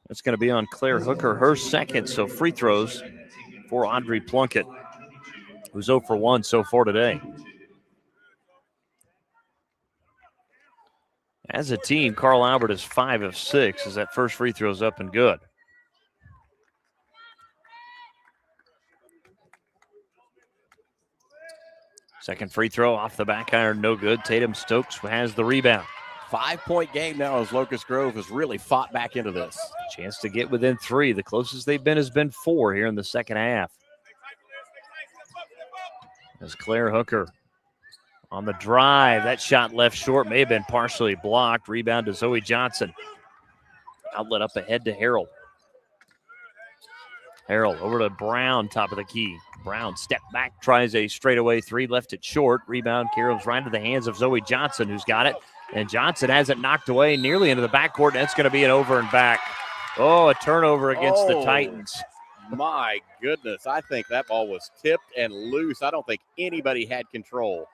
That's going to be on Claire Hooker, her second. So free throws for Audrey Plunkett, who's 0 for 1 so far today. As a team, Carl Albert is 5 of 6 as that first free throw is up and good. Second free throw off the back iron, no good. Tatum Stokes has the rebound. 5-point game now as Locust Grove has really fought back into this. Chance to get within 3. The closest they've been has been 4 here in the second half. As Claire Hooker on the drive. That shot left short, may have been partially blocked. Rebound to Zoe Johnson. Outlet up ahead to Harrell. Harrell over to Brown, top of the key. Brown step back, tries a straightaway 3, left it short. Rebound carries right into the hands of Zoe Johnson, who's got it. And Johnson has it knocked away nearly into the backcourt. And it's going to be an over and back. Oh, a turnover against the Titans. My goodness. I think that ball was tipped and loose. I don't think anybody had control.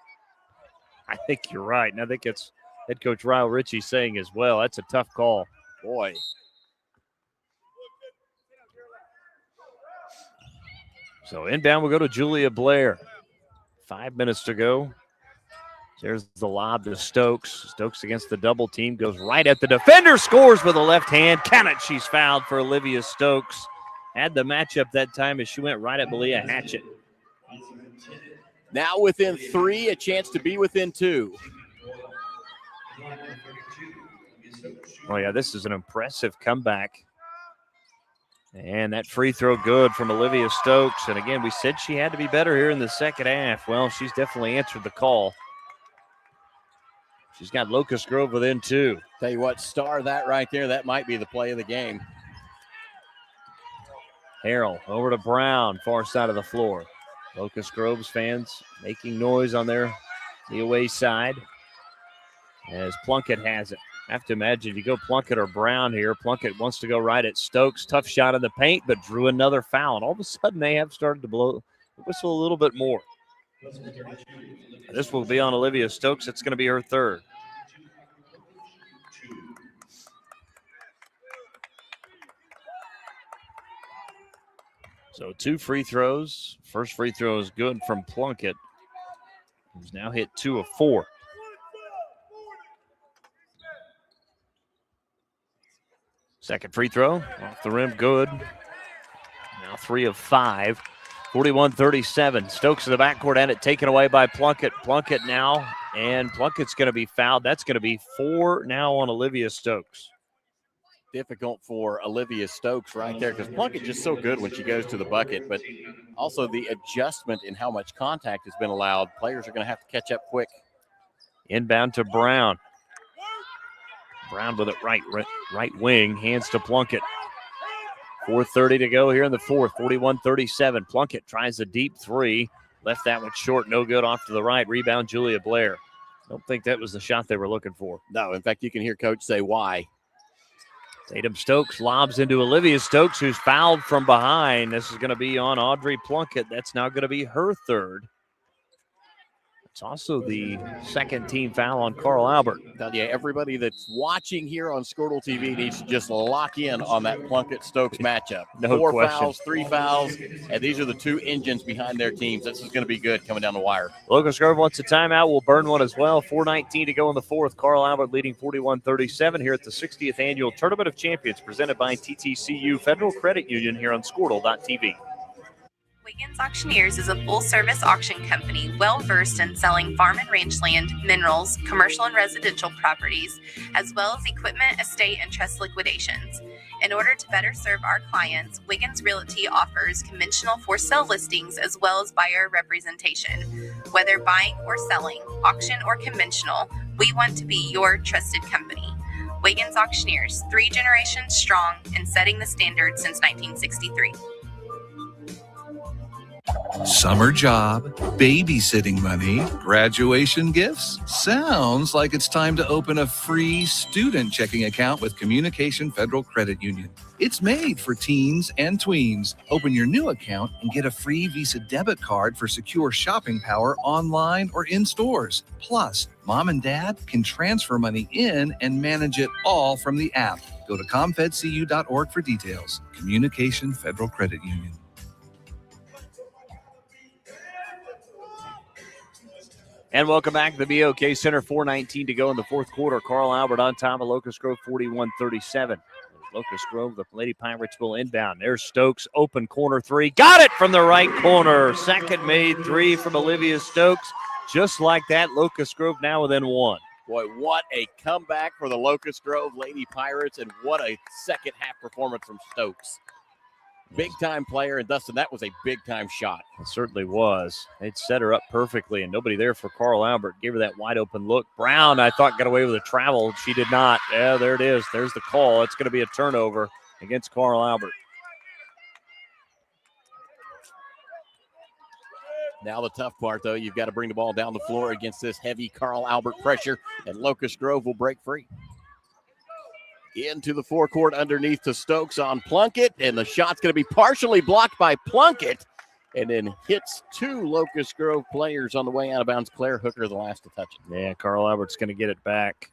I think you're right. And I think it's head coach Ryle Ritchie saying as well. That's a tough call. Boy. So inbound, we'll go to Julia Blair. 5 minutes to go. There's the lob to Stokes. Stokes against the double team, goes right at the defender, scores with a left hand. Count it, she's fouled for Olivia Stokes. Had the matchup that time as she went right at Malia Hatchett. Now within 3, a chance to be within 2. Oh, yeah, this is an impressive comeback. And that free throw good from Olivia Stokes. And again, we said she had to be better here in the second half. Well, she's definitely answered the call. She's got Locust Grove within 2. Tell you what, star that right there. That might be the play of the game. Harrell over to Brown, far side of the floor. Locust Grove's fans making noise on the away side as Plunkett has it. I have to imagine if you go Plunkett or Brown here, Plunkett wants to go right at Stokes. Tough shot in the paint, but drew another foul. And all of a sudden they have started to blow the whistle a little bit more. This will be on Olivia Stokes. It's going to be her 3rd. So 2 free throws. First free throw is good from Plunkett, who's now hit 2 of 4. Second free throw off the rim, good. Now 3 of 5. 41-37. Stokes in the backcourt and it taken away by Plunkett. Plunkett now, and Plunkett's going to be fouled. That's going to be 4 now on Olivia Stokes. Difficult for Olivia Stokes right there because Plunkett just so good when she goes to the bucket, but also the adjustment in how much contact has been allowed. Players are going to have to catch up quick. Inbound to Brown. Brown with it right wing, hands to Plunkett. 4:30 to go here in the 4th, 41-37. Plunkett tries a deep 3. Left that one short, no good, off to the right. Rebound, Julia Blair. Don't think that was the shot they were looking for. No, in fact, you can hear Coach say why. Tatum Stokes lobs into Olivia Stokes, who's fouled from behind. This is going to be on Audrey Plunkett. That's now going to be her 3rd. It's also the second team foul on Carl Albert. Tell you, everybody that's watching here on Squirtle TV needs to just lock in on that Plunkett-Stokes matchup. No 4 question. fouls, 3 fouls, and these are the 2 engines behind their teams. This is going to be good coming down the wire. Locust Grove wants a timeout. We'll burn one as well. 4:19 to go in the 4th. Carl Albert leading 41-37 here at the 60th Annual Tournament of Champions presented by TTCU Federal Credit Union here on Squirtle.tv. Wiggins Auctioneers is a full-service auction company well-versed in selling farm and ranch land, minerals, commercial and residential properties, as well as equipment, estate, and trust liquidations. In order to better serve our clients, Wiggins Realty offers conventional for-sale listings as well as buyer representation. Whether buying or selling, auction or conventional, we want to be your trusted company. Wiggins Auctioneers, 3 generations strong and setting the standard since 1963. Summer job, babysitting money, graduation gifts. Sounds like it's time to open a free student checking account with Communication Federal Credit Union. It's made for teens and tweens. Open your new account and get a free Visa debit card for secure shopping power online or in stores. Plus, mom and dad can transfer money in and manage it all from the app. Go to comfedcu.org for details. Communication Federal Credit Union. And welcome back to the BOK Center. 4:19 to go in the 4th quarter. Carl Albert on top of Locust Grove, 41-37. Locust Grove, the Lady Pirates will inbound. There's Stokes, open corner 3. Got it from the right corner. Second made 3 from Olivia Stokes. just like that, Locust Grove now within 1. Boy, what a comeback for the Locust Grove Lady Pirates, and what a second half performance from Stokes. Big-time player, and Dustin, that was a big-time shot. It certainly was. They'd set her up perfectly, and nobody there for Carl Albert. Gave her that wide-open look. Brown, I thought, got away with a travel. She did not. Yeah, there it is. There's the call. It's going to be a turnover against Carl Albert. Now the tough part, though, you've got to bring the ball down the floor against this heavy Carl Albert pressure, and Locust Grove will break free. Into the forecourt underneath to Stokes on Plunkett, and the shot's going to be partially blocked by Plunkett, and then hits 2 Locust Grove players on the way out of bounds. Claire Hooker, the last to touch it. Yeah, Carl Albert's going to get it back.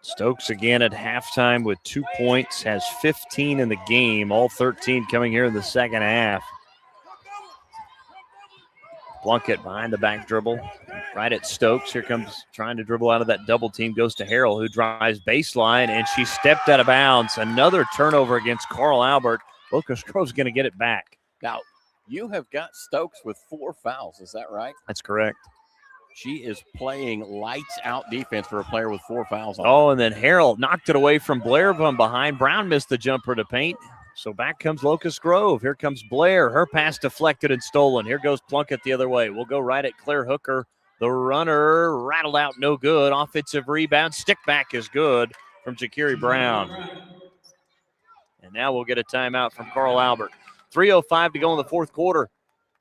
Stokes again at halftime with 2 points, has 15 in the game, all 13 coming here in the second half. Plunkett behind the back dribble, right at Stokes. Here comes trying to dribble out of that double team, goes to Harrell, who drives baseline, and she stepped out of bounds. Another turnover against Carl Albert. Locust Grove's going to get it back. Now, you have got Stokes with 4 fouls, is that right? That's correct. She is playing lights out defense for a player with 4 fouls on. Oh, and then Harrell knocked it away from Blair from behind. Brown missed the jumper to paint. So back comes Locust Grove. Here comes Blair. Her pass deflected and stolen. Here goes Plunkett the other way. We'll go right at Claire Hooker. The runner rattled out, no good. Offensive rebound. Stick back is good from Jakiri Brown. And now we'll get a timeout from Carl Albert. 3:05 to go in the fourth quarter.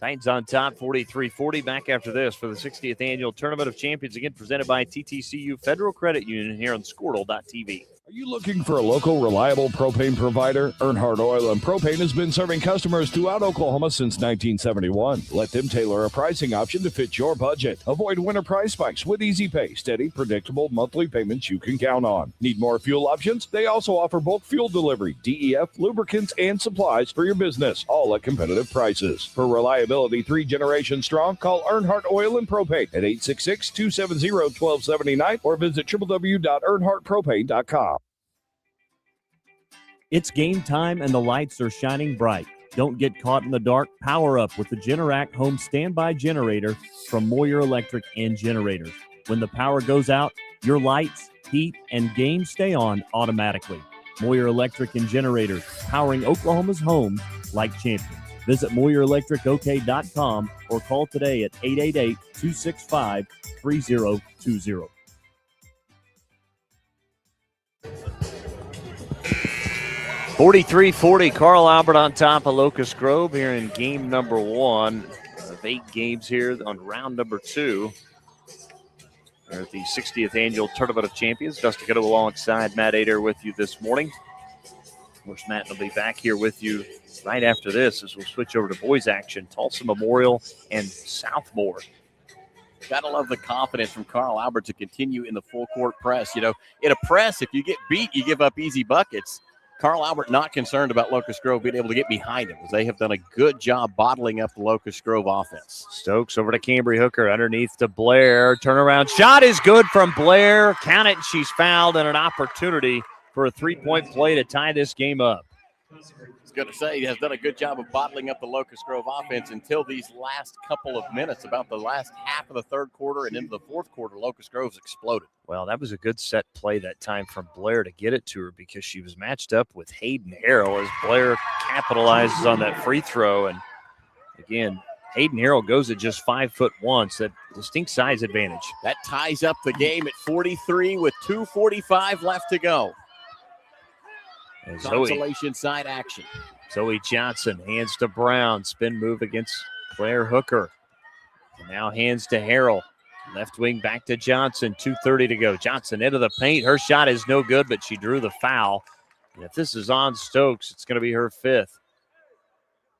Titans on top, 43-40. Back after this for the 60th Annual Tournament of Champions, again presented by TTCU Federal Credit Union here on Squirtle.tv. Are you looking for a local, reliable propane provider? Earnhardt Oil and Propane has been serving customers throughout Oklahoma since 1971. Let them tailor a pricing option to fit your budget. Avoid winter price spikes with easy pay, steady, predictable monthly payments you can count on. Need more fuel options? They also offer bulk fuel delivery, DEF, lubricants, and supplies for your business, all at competitive prices. For reliability 3 generations strong, call Earnhardt Oil and Propane at 866-270-1279 or visit www.earnhardtpropane.com. It's game time and the lights are shining bright. Don't get caught in the dark. Power up with the Generac home standby generator from Moyer Electric and Generators. When the power goes out, your lights, heat, and games stay on automatically. Moyer Electric and Generators, powering Oklahoma's homes like champions. Visit MoyerElectricOK.com or call today at 888-265-3020. $43-40, Carl Albert on top of Locust Grove here in game number 1 of 8 games here on round number 2. We're at the 60th Annual Tournament of Champions. Dustin Kittle alongside Matt Ader with you this morning. Of course, Matt will be back here with you right after this as we'll switch over to boys action, Tulsa Memorial and Southmore. Gotta love the confidence from Carl Albert to continue in the full court press. You know, in a press, if you get beat, you give up easy buckets. Carl Albert not concerned about Locust Grove being able to get behind him, as they have done a good job bottling up the Locust Grove offense. Stokes over to Cambry Hooker, underneath to Blair. Turnaround shot is good from Blair. Count it, she's fouled, and an opportunity for a 3-point play to tie this game up. I was going to say, he has done a good job of bottling up the Locust Grove offense until these last couple of minutes. About the last half of the third quarter and into the fourth quarter, Locust Grove's exploded. Well, that was a good set play that time from Blair to get it to her, because she was matched up with Hayden Harrell as Blair capitalizes on that free throw. And again, Hayden Harrell goes at just 5'1", so that distinct size advantage. That ties up the game at 43 with 2:45 left to go. And Consolation side action. Zoe Johnson hands to Brown. Spin move against Claire Hooker. And now hands to Harrell. Left wing back to Johnson. 2:30 to go. Johnson into the paint. Her shot is no good, but she drew the foul. And if this is on Stokes, it's going to be her 5th.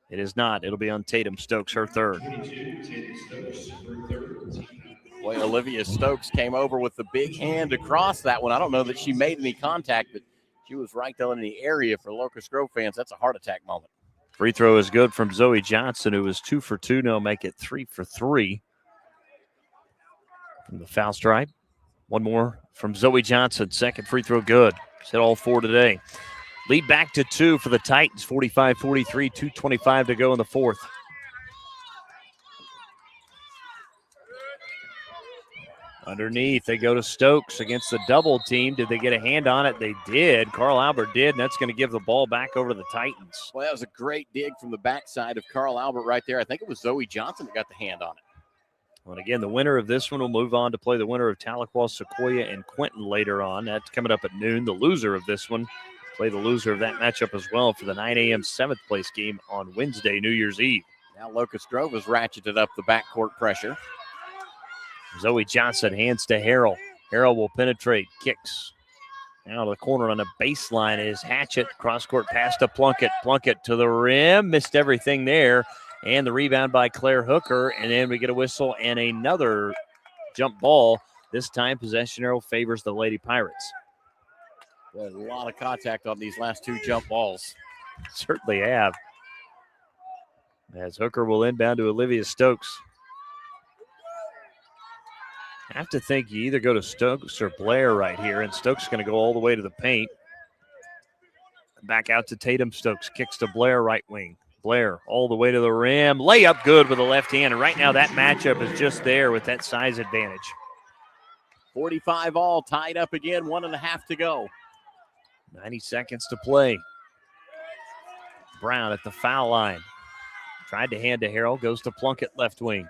It is not. It'll be on Tatum Stokes, her 3rd. Boy, Olivia Stokes came over with the big hand across that one. I don't know that she made any contact, but she was right there in the area. For Locust Grove fans, that's a heart attack moment. Free throw is good from Zoe Johnson, who was 2 for 2. Now make it 3 for 3. From the foul stripe. One more from Zoe Johnson. Second free throw good. She's hit all 4 today. Lead back to 2 for the Titans. 45-43, 2:25 to go in the fourth. Underneath, they go to Stokes against the double team. Did they get a hand on it? They did. Carl Albert did, and that's going to give the ball back over to the Titans. Well, that was a great dig from the backside of Carl Albert right there. I think it was Zoe Johnson that got the hand on it. Well, again, the winner of this one will move on to play the winner of Tahlequah, Sequoia, and Quentin later on. That's coming up at noon. The loser of this one play the loser of that matchup as well for the 9 a.m. 7th place game on Wednesday, New Year's Eve. Now Locust Grove has ratcheted up the backcourt pressure. Zoe Johnson hands to Harrell. Harrell will penetrate, kicks. Now to the corner on the baseline is Hatchett. Cross-court pass to Plunkett. Plunkett to the rim. Missed everything there. And the rebound by Claire Hooker. And then we get a whistle and another jump ball. This time possession arrow favors the Lady Pirates. Well, a lot of contact on these last two jump balls. Certainly have. As Hooker will inbound to Olivia Stokes. I have to think you either go to Stokes or Blair right here, and Stokes is going to go all the way to the paint. Back out to Tatum. Stokes kicks to Blair, right wing. Blair all the way to the rim. Layup good with the left hand, and right now that matchup is just there with that size advantage. 45 all, tied up again, 1.5 to go. 90 seconds to play. Brown at the foul line. Tried to hand to Harrell, goes to Plunkett left wing.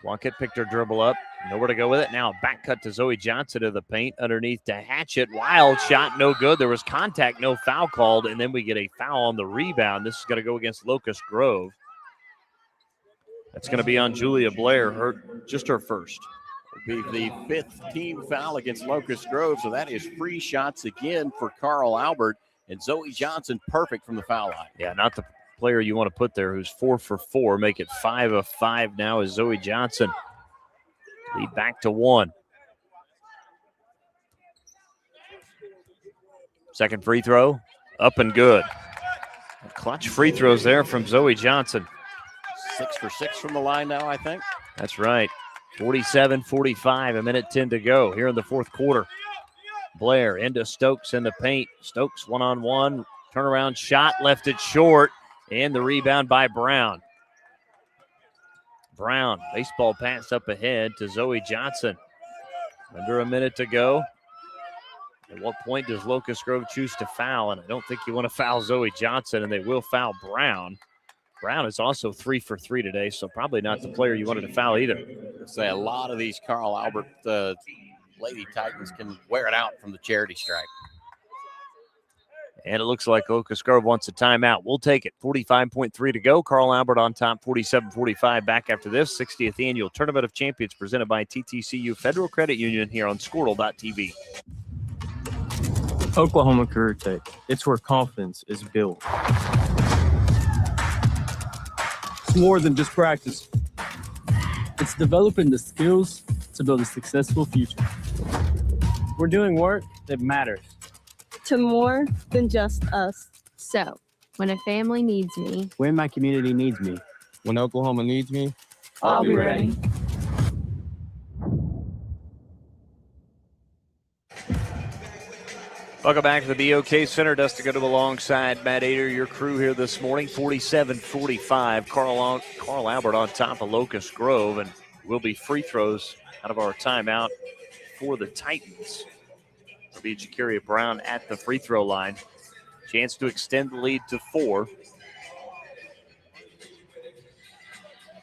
Plunkett picked her dribble up. Nowhere to go with it. Now a back cut to Zoe Johnson to the paint. Underneath to Hatchett. Wild shot, no good. There was contact, no foul called. And then we get a foul on the rebound. This is going to go against Locust Grove. That's going to be on Julia Blair, just her first. Will be the 5th team foul against Locust Grove. So that is free shots again for Carl Albert. And Zoe Johnson perfect from the foul line. Yeah, not the player you want to put there who's 4 for 4. Make it 5 of 5 now is Zoe Johnson. Lead back to 1. Second free throw, up and good. Clutch free throws there from Zoe Johnson. 6 for 6 from the line now, I think. That's right. 47-45, 1:10 to go here in the fourth quarter. Blair into Stokes in the paint. Stokes one-on-one. Turnaround shot, left it short. And the rebound by Brown. Brown, baseball pass up ahead to Zoe Johnson. Under a minute to go. At what point does Locust Grove choose to foul? And I don't think you want to foul Zoe Johnson, and they will foul Brown. Brown is also 3 for 3 today, so probably not the player you wanted to foul either. I'd say a lot of these Carl Albert Lady Titans can wear it out from the charity stripe. And it looks like Locust Grove wants a timeout. We'll take it. 45.3 to go. Carl Albert on top, 47-45. Back after this 60th Annual Tournament of Champions presented by TTCU Federal Credit Union here on Squirtle.tv. Oklahoma Career Tech. It's where confidence is built. It's more than just practice. It's developing the skills to build a successful future. We're doing work that matters. To more than just us. So, when a family needs me, When my community needs me. When Oklahoma needs me, I'll be ready. Welcome back to the BOK Center. Dustin Goodham alongside Matt Ader, your crew here this morning. 47-45. Carl Albert on top of Locust Grove, and will be free throws out of our timeout for the Titans. It'll be Ja'Carria Brown at the free throw line. Chance to extend the lead to 4.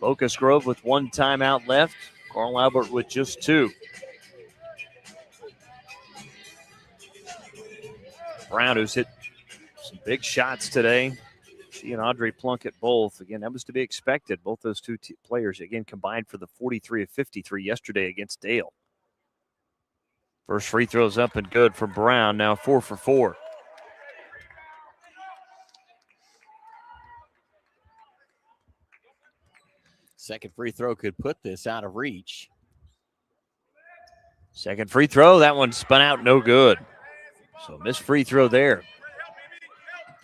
Locust Grove with 1 timeout left. Carl Albert with just 2. Brown, who's hit some big shots today. She and Audrey Plunkett both. Again, that was to be expected. Both those two players, again, combined for the 43 of 53 yesterday against Dale. First free throw's up and good for Brown. Now 4 for 4. Second free throw could put this out of reach. Second free throw. That one spun out, no good. So missed free throw there.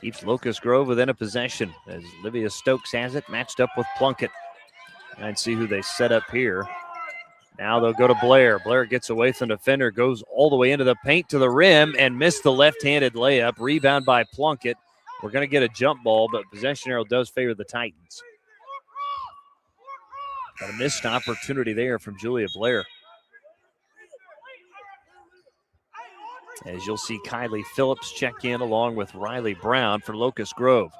Keeps Locust Grove within a possession as Olivia Stokes has it, matched up with Plunkett. And see who they set up here. Now they'll go to Blair. Blair gets away from the defender, goes all the way into the paint to the rim and missed the left-handed layup. Rebound by Plunkett. We're going to get a jump ball, but possession arrow does favor the Titans. Got a missed opportunity there from Julia Blair. as you'll see Kylie Phillips check in along with Riley Brown for Locust Grove.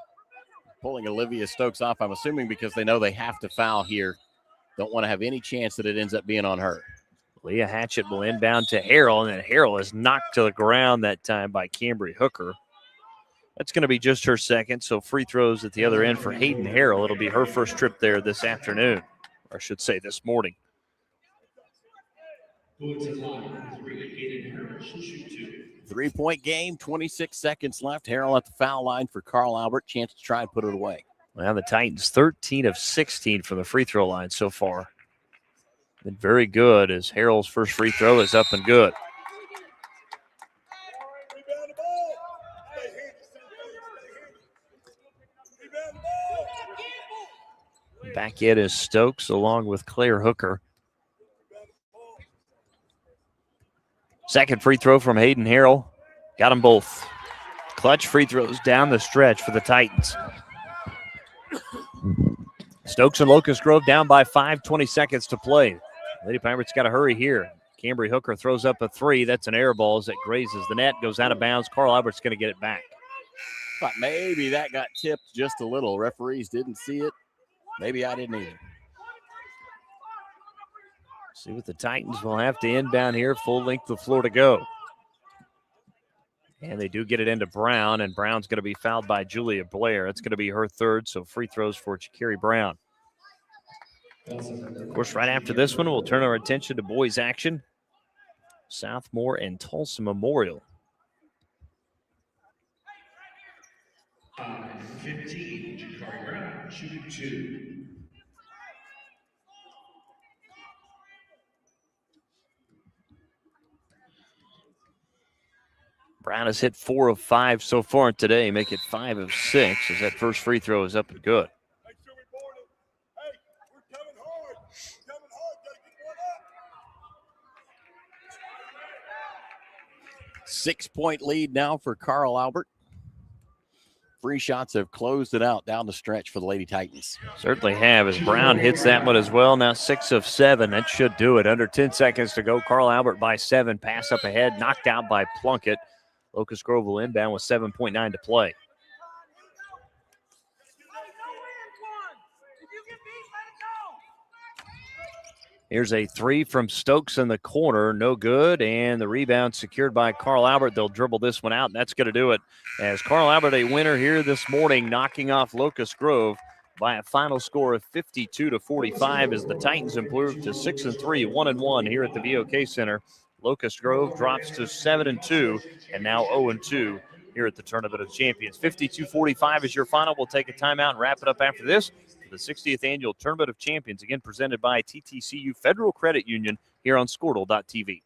Pulling Olivia Stokes off, I'm assuming because they know they have to foul here. Don't want to have any chance that it ends up being on her. Leah Hatchett will inbound to Harrell, and then Harrell is knocked to the ground that time by Cambry Hooker. That's going to be just her second, so free throws at the other end for Hayden Harrell. It'll be her first trip there this afternoon, or I should say this morning. Going to line 3, Hayden Harrell, she'll shoot 2. 3-point game, 26 seconds left. Harrell at the foul line for Carl Albert. Chance to try and put it away. Well, the Titans 13 of 16 from the free throw line so far. Been very good as Harrell's first free throw is up and good. Back in is Stokes along with Claire Hooker. Second free throw from Hayden Harrell. Got them both. Clutch free throws down the stretch for the Titans. Stokes and Locust Grove down by 5, 20 seconds to play. Lady Pirates got to hurry here. Cambry Hooker throws up a three. That's an air ball as it grazes the net, goes out of bounds. Carl Albert's going to get it back. Thought maybe that got tipped just a little. Referees didn't see it. Maybe I didn't either. See what the Titans will have to inbound here. Full length of floor to go. And they do get it into Brown, and Brown's going to be fouled by Julia Blair. It's going to be her third, so free throws for Shakiri Brown. Of course, right after this one, we'll turn our attention to boys action. Southmore and Tulsa Memorial. 15, Shakiri Brown, shooting 2. Brown has hit 4 of 5 so far today, make it 5 of 6 as that first free throw is up and good. 6-point lead now for Carl Albert. Free shots have closed it out down the stretch for the Lady Titans. Certainly have, as Brown hits that one as well. Now 6 of 7. That should do it. Under 10 seconds to go. Carl Albert by 7. Pass up ahead. Knocked out by Plunkett. Locust Grove will inbound with 7.9 to play. Here's a three from Stokes in the corner. No good. And the rebound secured by Carl Albert. They'll dribble this one out, and that's going to do it. As Carl Albert, a winner here this morning, knocking off Locust Grove by a final score of 52-45 as the Titans improve to 6-3, 1-1 here at the BOK Center. Locust Grove drops to 7-2 and now 0-2 here at the Tournament of Champions. 52-45 is your final. We'll take a timeout and wrap it up after this. The 60th Annual Tournament of Champions, again presented by TTCU Federal Credit Union here on Squirtle.tv.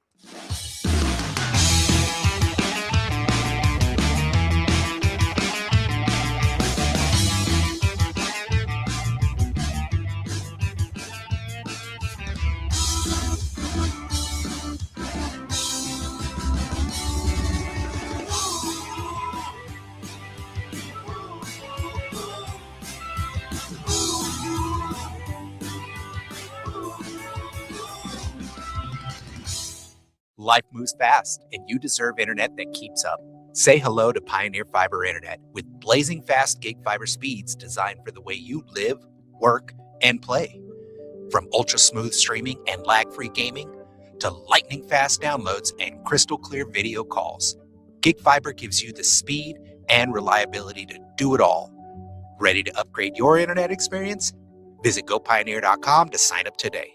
Life moves fast, and you deserve internet that keeps up. Say hello to Pioneer Fiber Internet with blazing fast gig fiber speeds designed for the way you live, work, and play. From ultra-smooth streaming and lag-free gaming to lightning-fast downloads and crystal-clear video calls, gig fiber gives you the speed and reliability to do it all. Ready to upgrade your internet experience? Visit gopioneer.com to sign up today.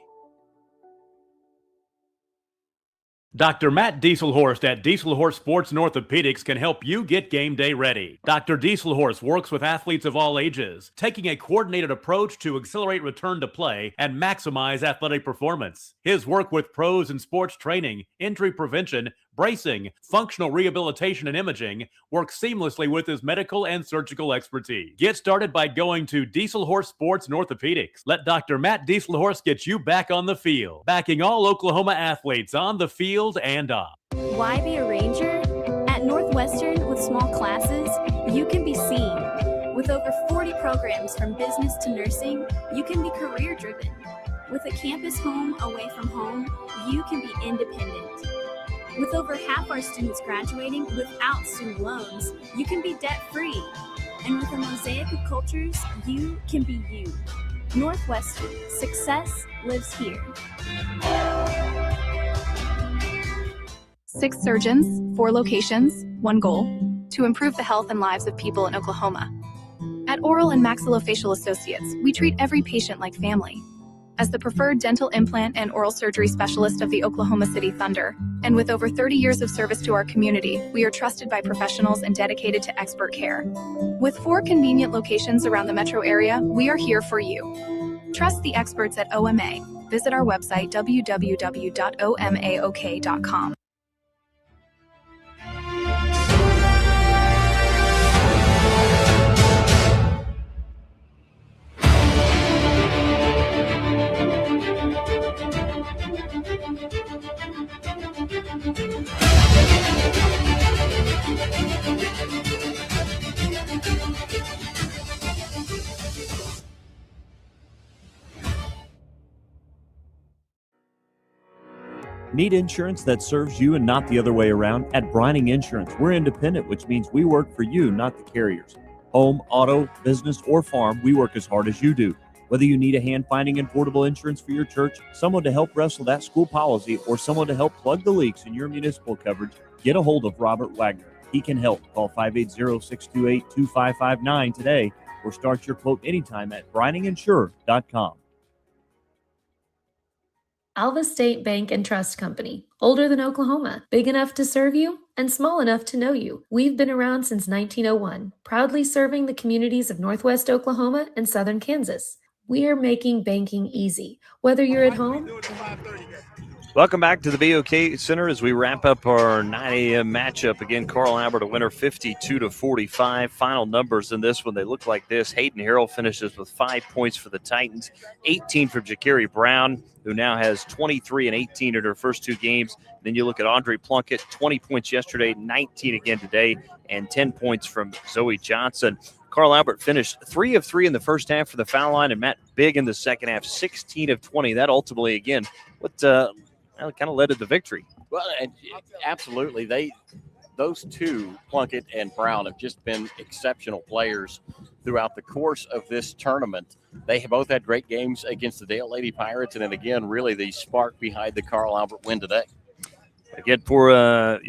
Dr. Matt Dieselhorst at Dieselhorst Sports and Orthopedics can help you get game day ready. Dr. Dieselhorst works with athletes of all ages, taking a coordinated approach to accelerate return to play and maximize athletic performance. His work with pros in sports training, injury prevention, bracing, functional rehabilitation, and imaging works seamlessly with his medical and surgical expertise. Get started by going to Dieselhorst Sports and Orthopedics. Let Dr. Matt Dieselhorst get you back on the field, backing all Oklahoma athletes on the field and off. Why be a Ranger? At Northwestern, with small classes, you can be seen. With over 40 programs from business to nursing, you can be career-driven. With a campus home away from home, you can be independent. With over half our students graduating without student loans, you can be debt-free. And with a mosaic of cultures, you can be you. Northwestern, success lives here. 6 surgeons, 4 locations, 1 goal: to improve the health and lives of people in Oklahoma. At Oral and Maxillofacial Associates, we treat every patient like family. As the preferred dental implant and oral surgery specialist of the Oklahoma City Thunder, and with over 30 years of service to our community, we are trusted by professionals and dedicated to expert care. With 4 convenient locations around the metro area, we are here for you. Trust the experts at OMA. Visit our website, www.omaok.com. Need insurance that serves you and not the other way around? At Brining Insurance, we're independent, which means we work for you, not the carriers. Home, auto, business, or farm, we work as hard as you do. Whether you need a hand-finding and portable insurance for your church, someone to help wrestle that school policy, or someone to help plug the leaks in your municipal coverage, get a hold of Robert Wagner. He can help. Call 580-628-2559 today or start your quote anytime at brininginsure.com. Alva State Bank and Trust Company. Older than Oklahoma, big enough to serve you and small enough to know you. We've been around since 1901, proudly serving the communities of Northwest Oklahoma and Southern Kansas. We are making banking easy, whether you're at home. Welcome back to the BOK Center as we wrap up our 9 a.m. matchup. Again, Carl Albert a winner 52-45. Final numbers in this one, they look like this. Hayden Harrell finishes with 5 points for the Titans, 18 from Ja'Carri Brown, who now has 23 and 18 in her first 2 games. Then you look at Andre Plunkett, 20 points yesterday, 19 again today, and 10 points from Zoe Johnson. Carl Albert finished 3 of 3 in the first half for the foul line, and Matt Big in the second half, 16 of 20. That ultimately, again, what kind of led to the victory. Well, absolutely. Those two, Plunkett and Brown, have just been exceptional players throughout the course of this tournament. They have both had great games against the Dale Lady Pirates, and then again, really the spark behind the Carl Albert win today. Again, for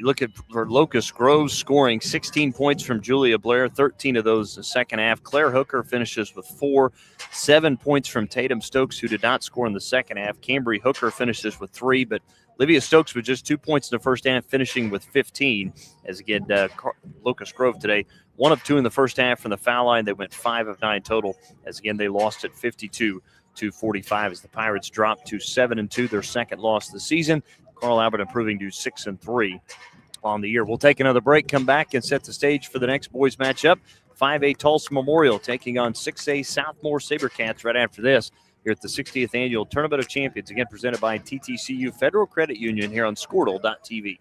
Locust, Groves scoring 16 points from Julia Blair, 13 of those the second half. Claire Hooker finishes with 4, 7 points from Tatum Stokes, who did not score in the second half. Cambry Hooker finishes with 3, but Olivia Stokes with just 2 points in the first half, finishing with 15. As again, Locust Grove today, 1 of 2 in the first half from the foul line. They went 5 of 9 total. As again, they lost at 52-45 as the Pirates dropped to 7-2, their second loss of the season. Carl Albert improving to 6-3 on the year. We'll take another break, come back, and set the stage for the next boys matchup. 5A Tulsa Memorial taking on 6A Southmore Sabercats right after this here at the 60th Annual Tournament of Champions, again presented by TTCU Federal Credit Union here on Squirtle.tv.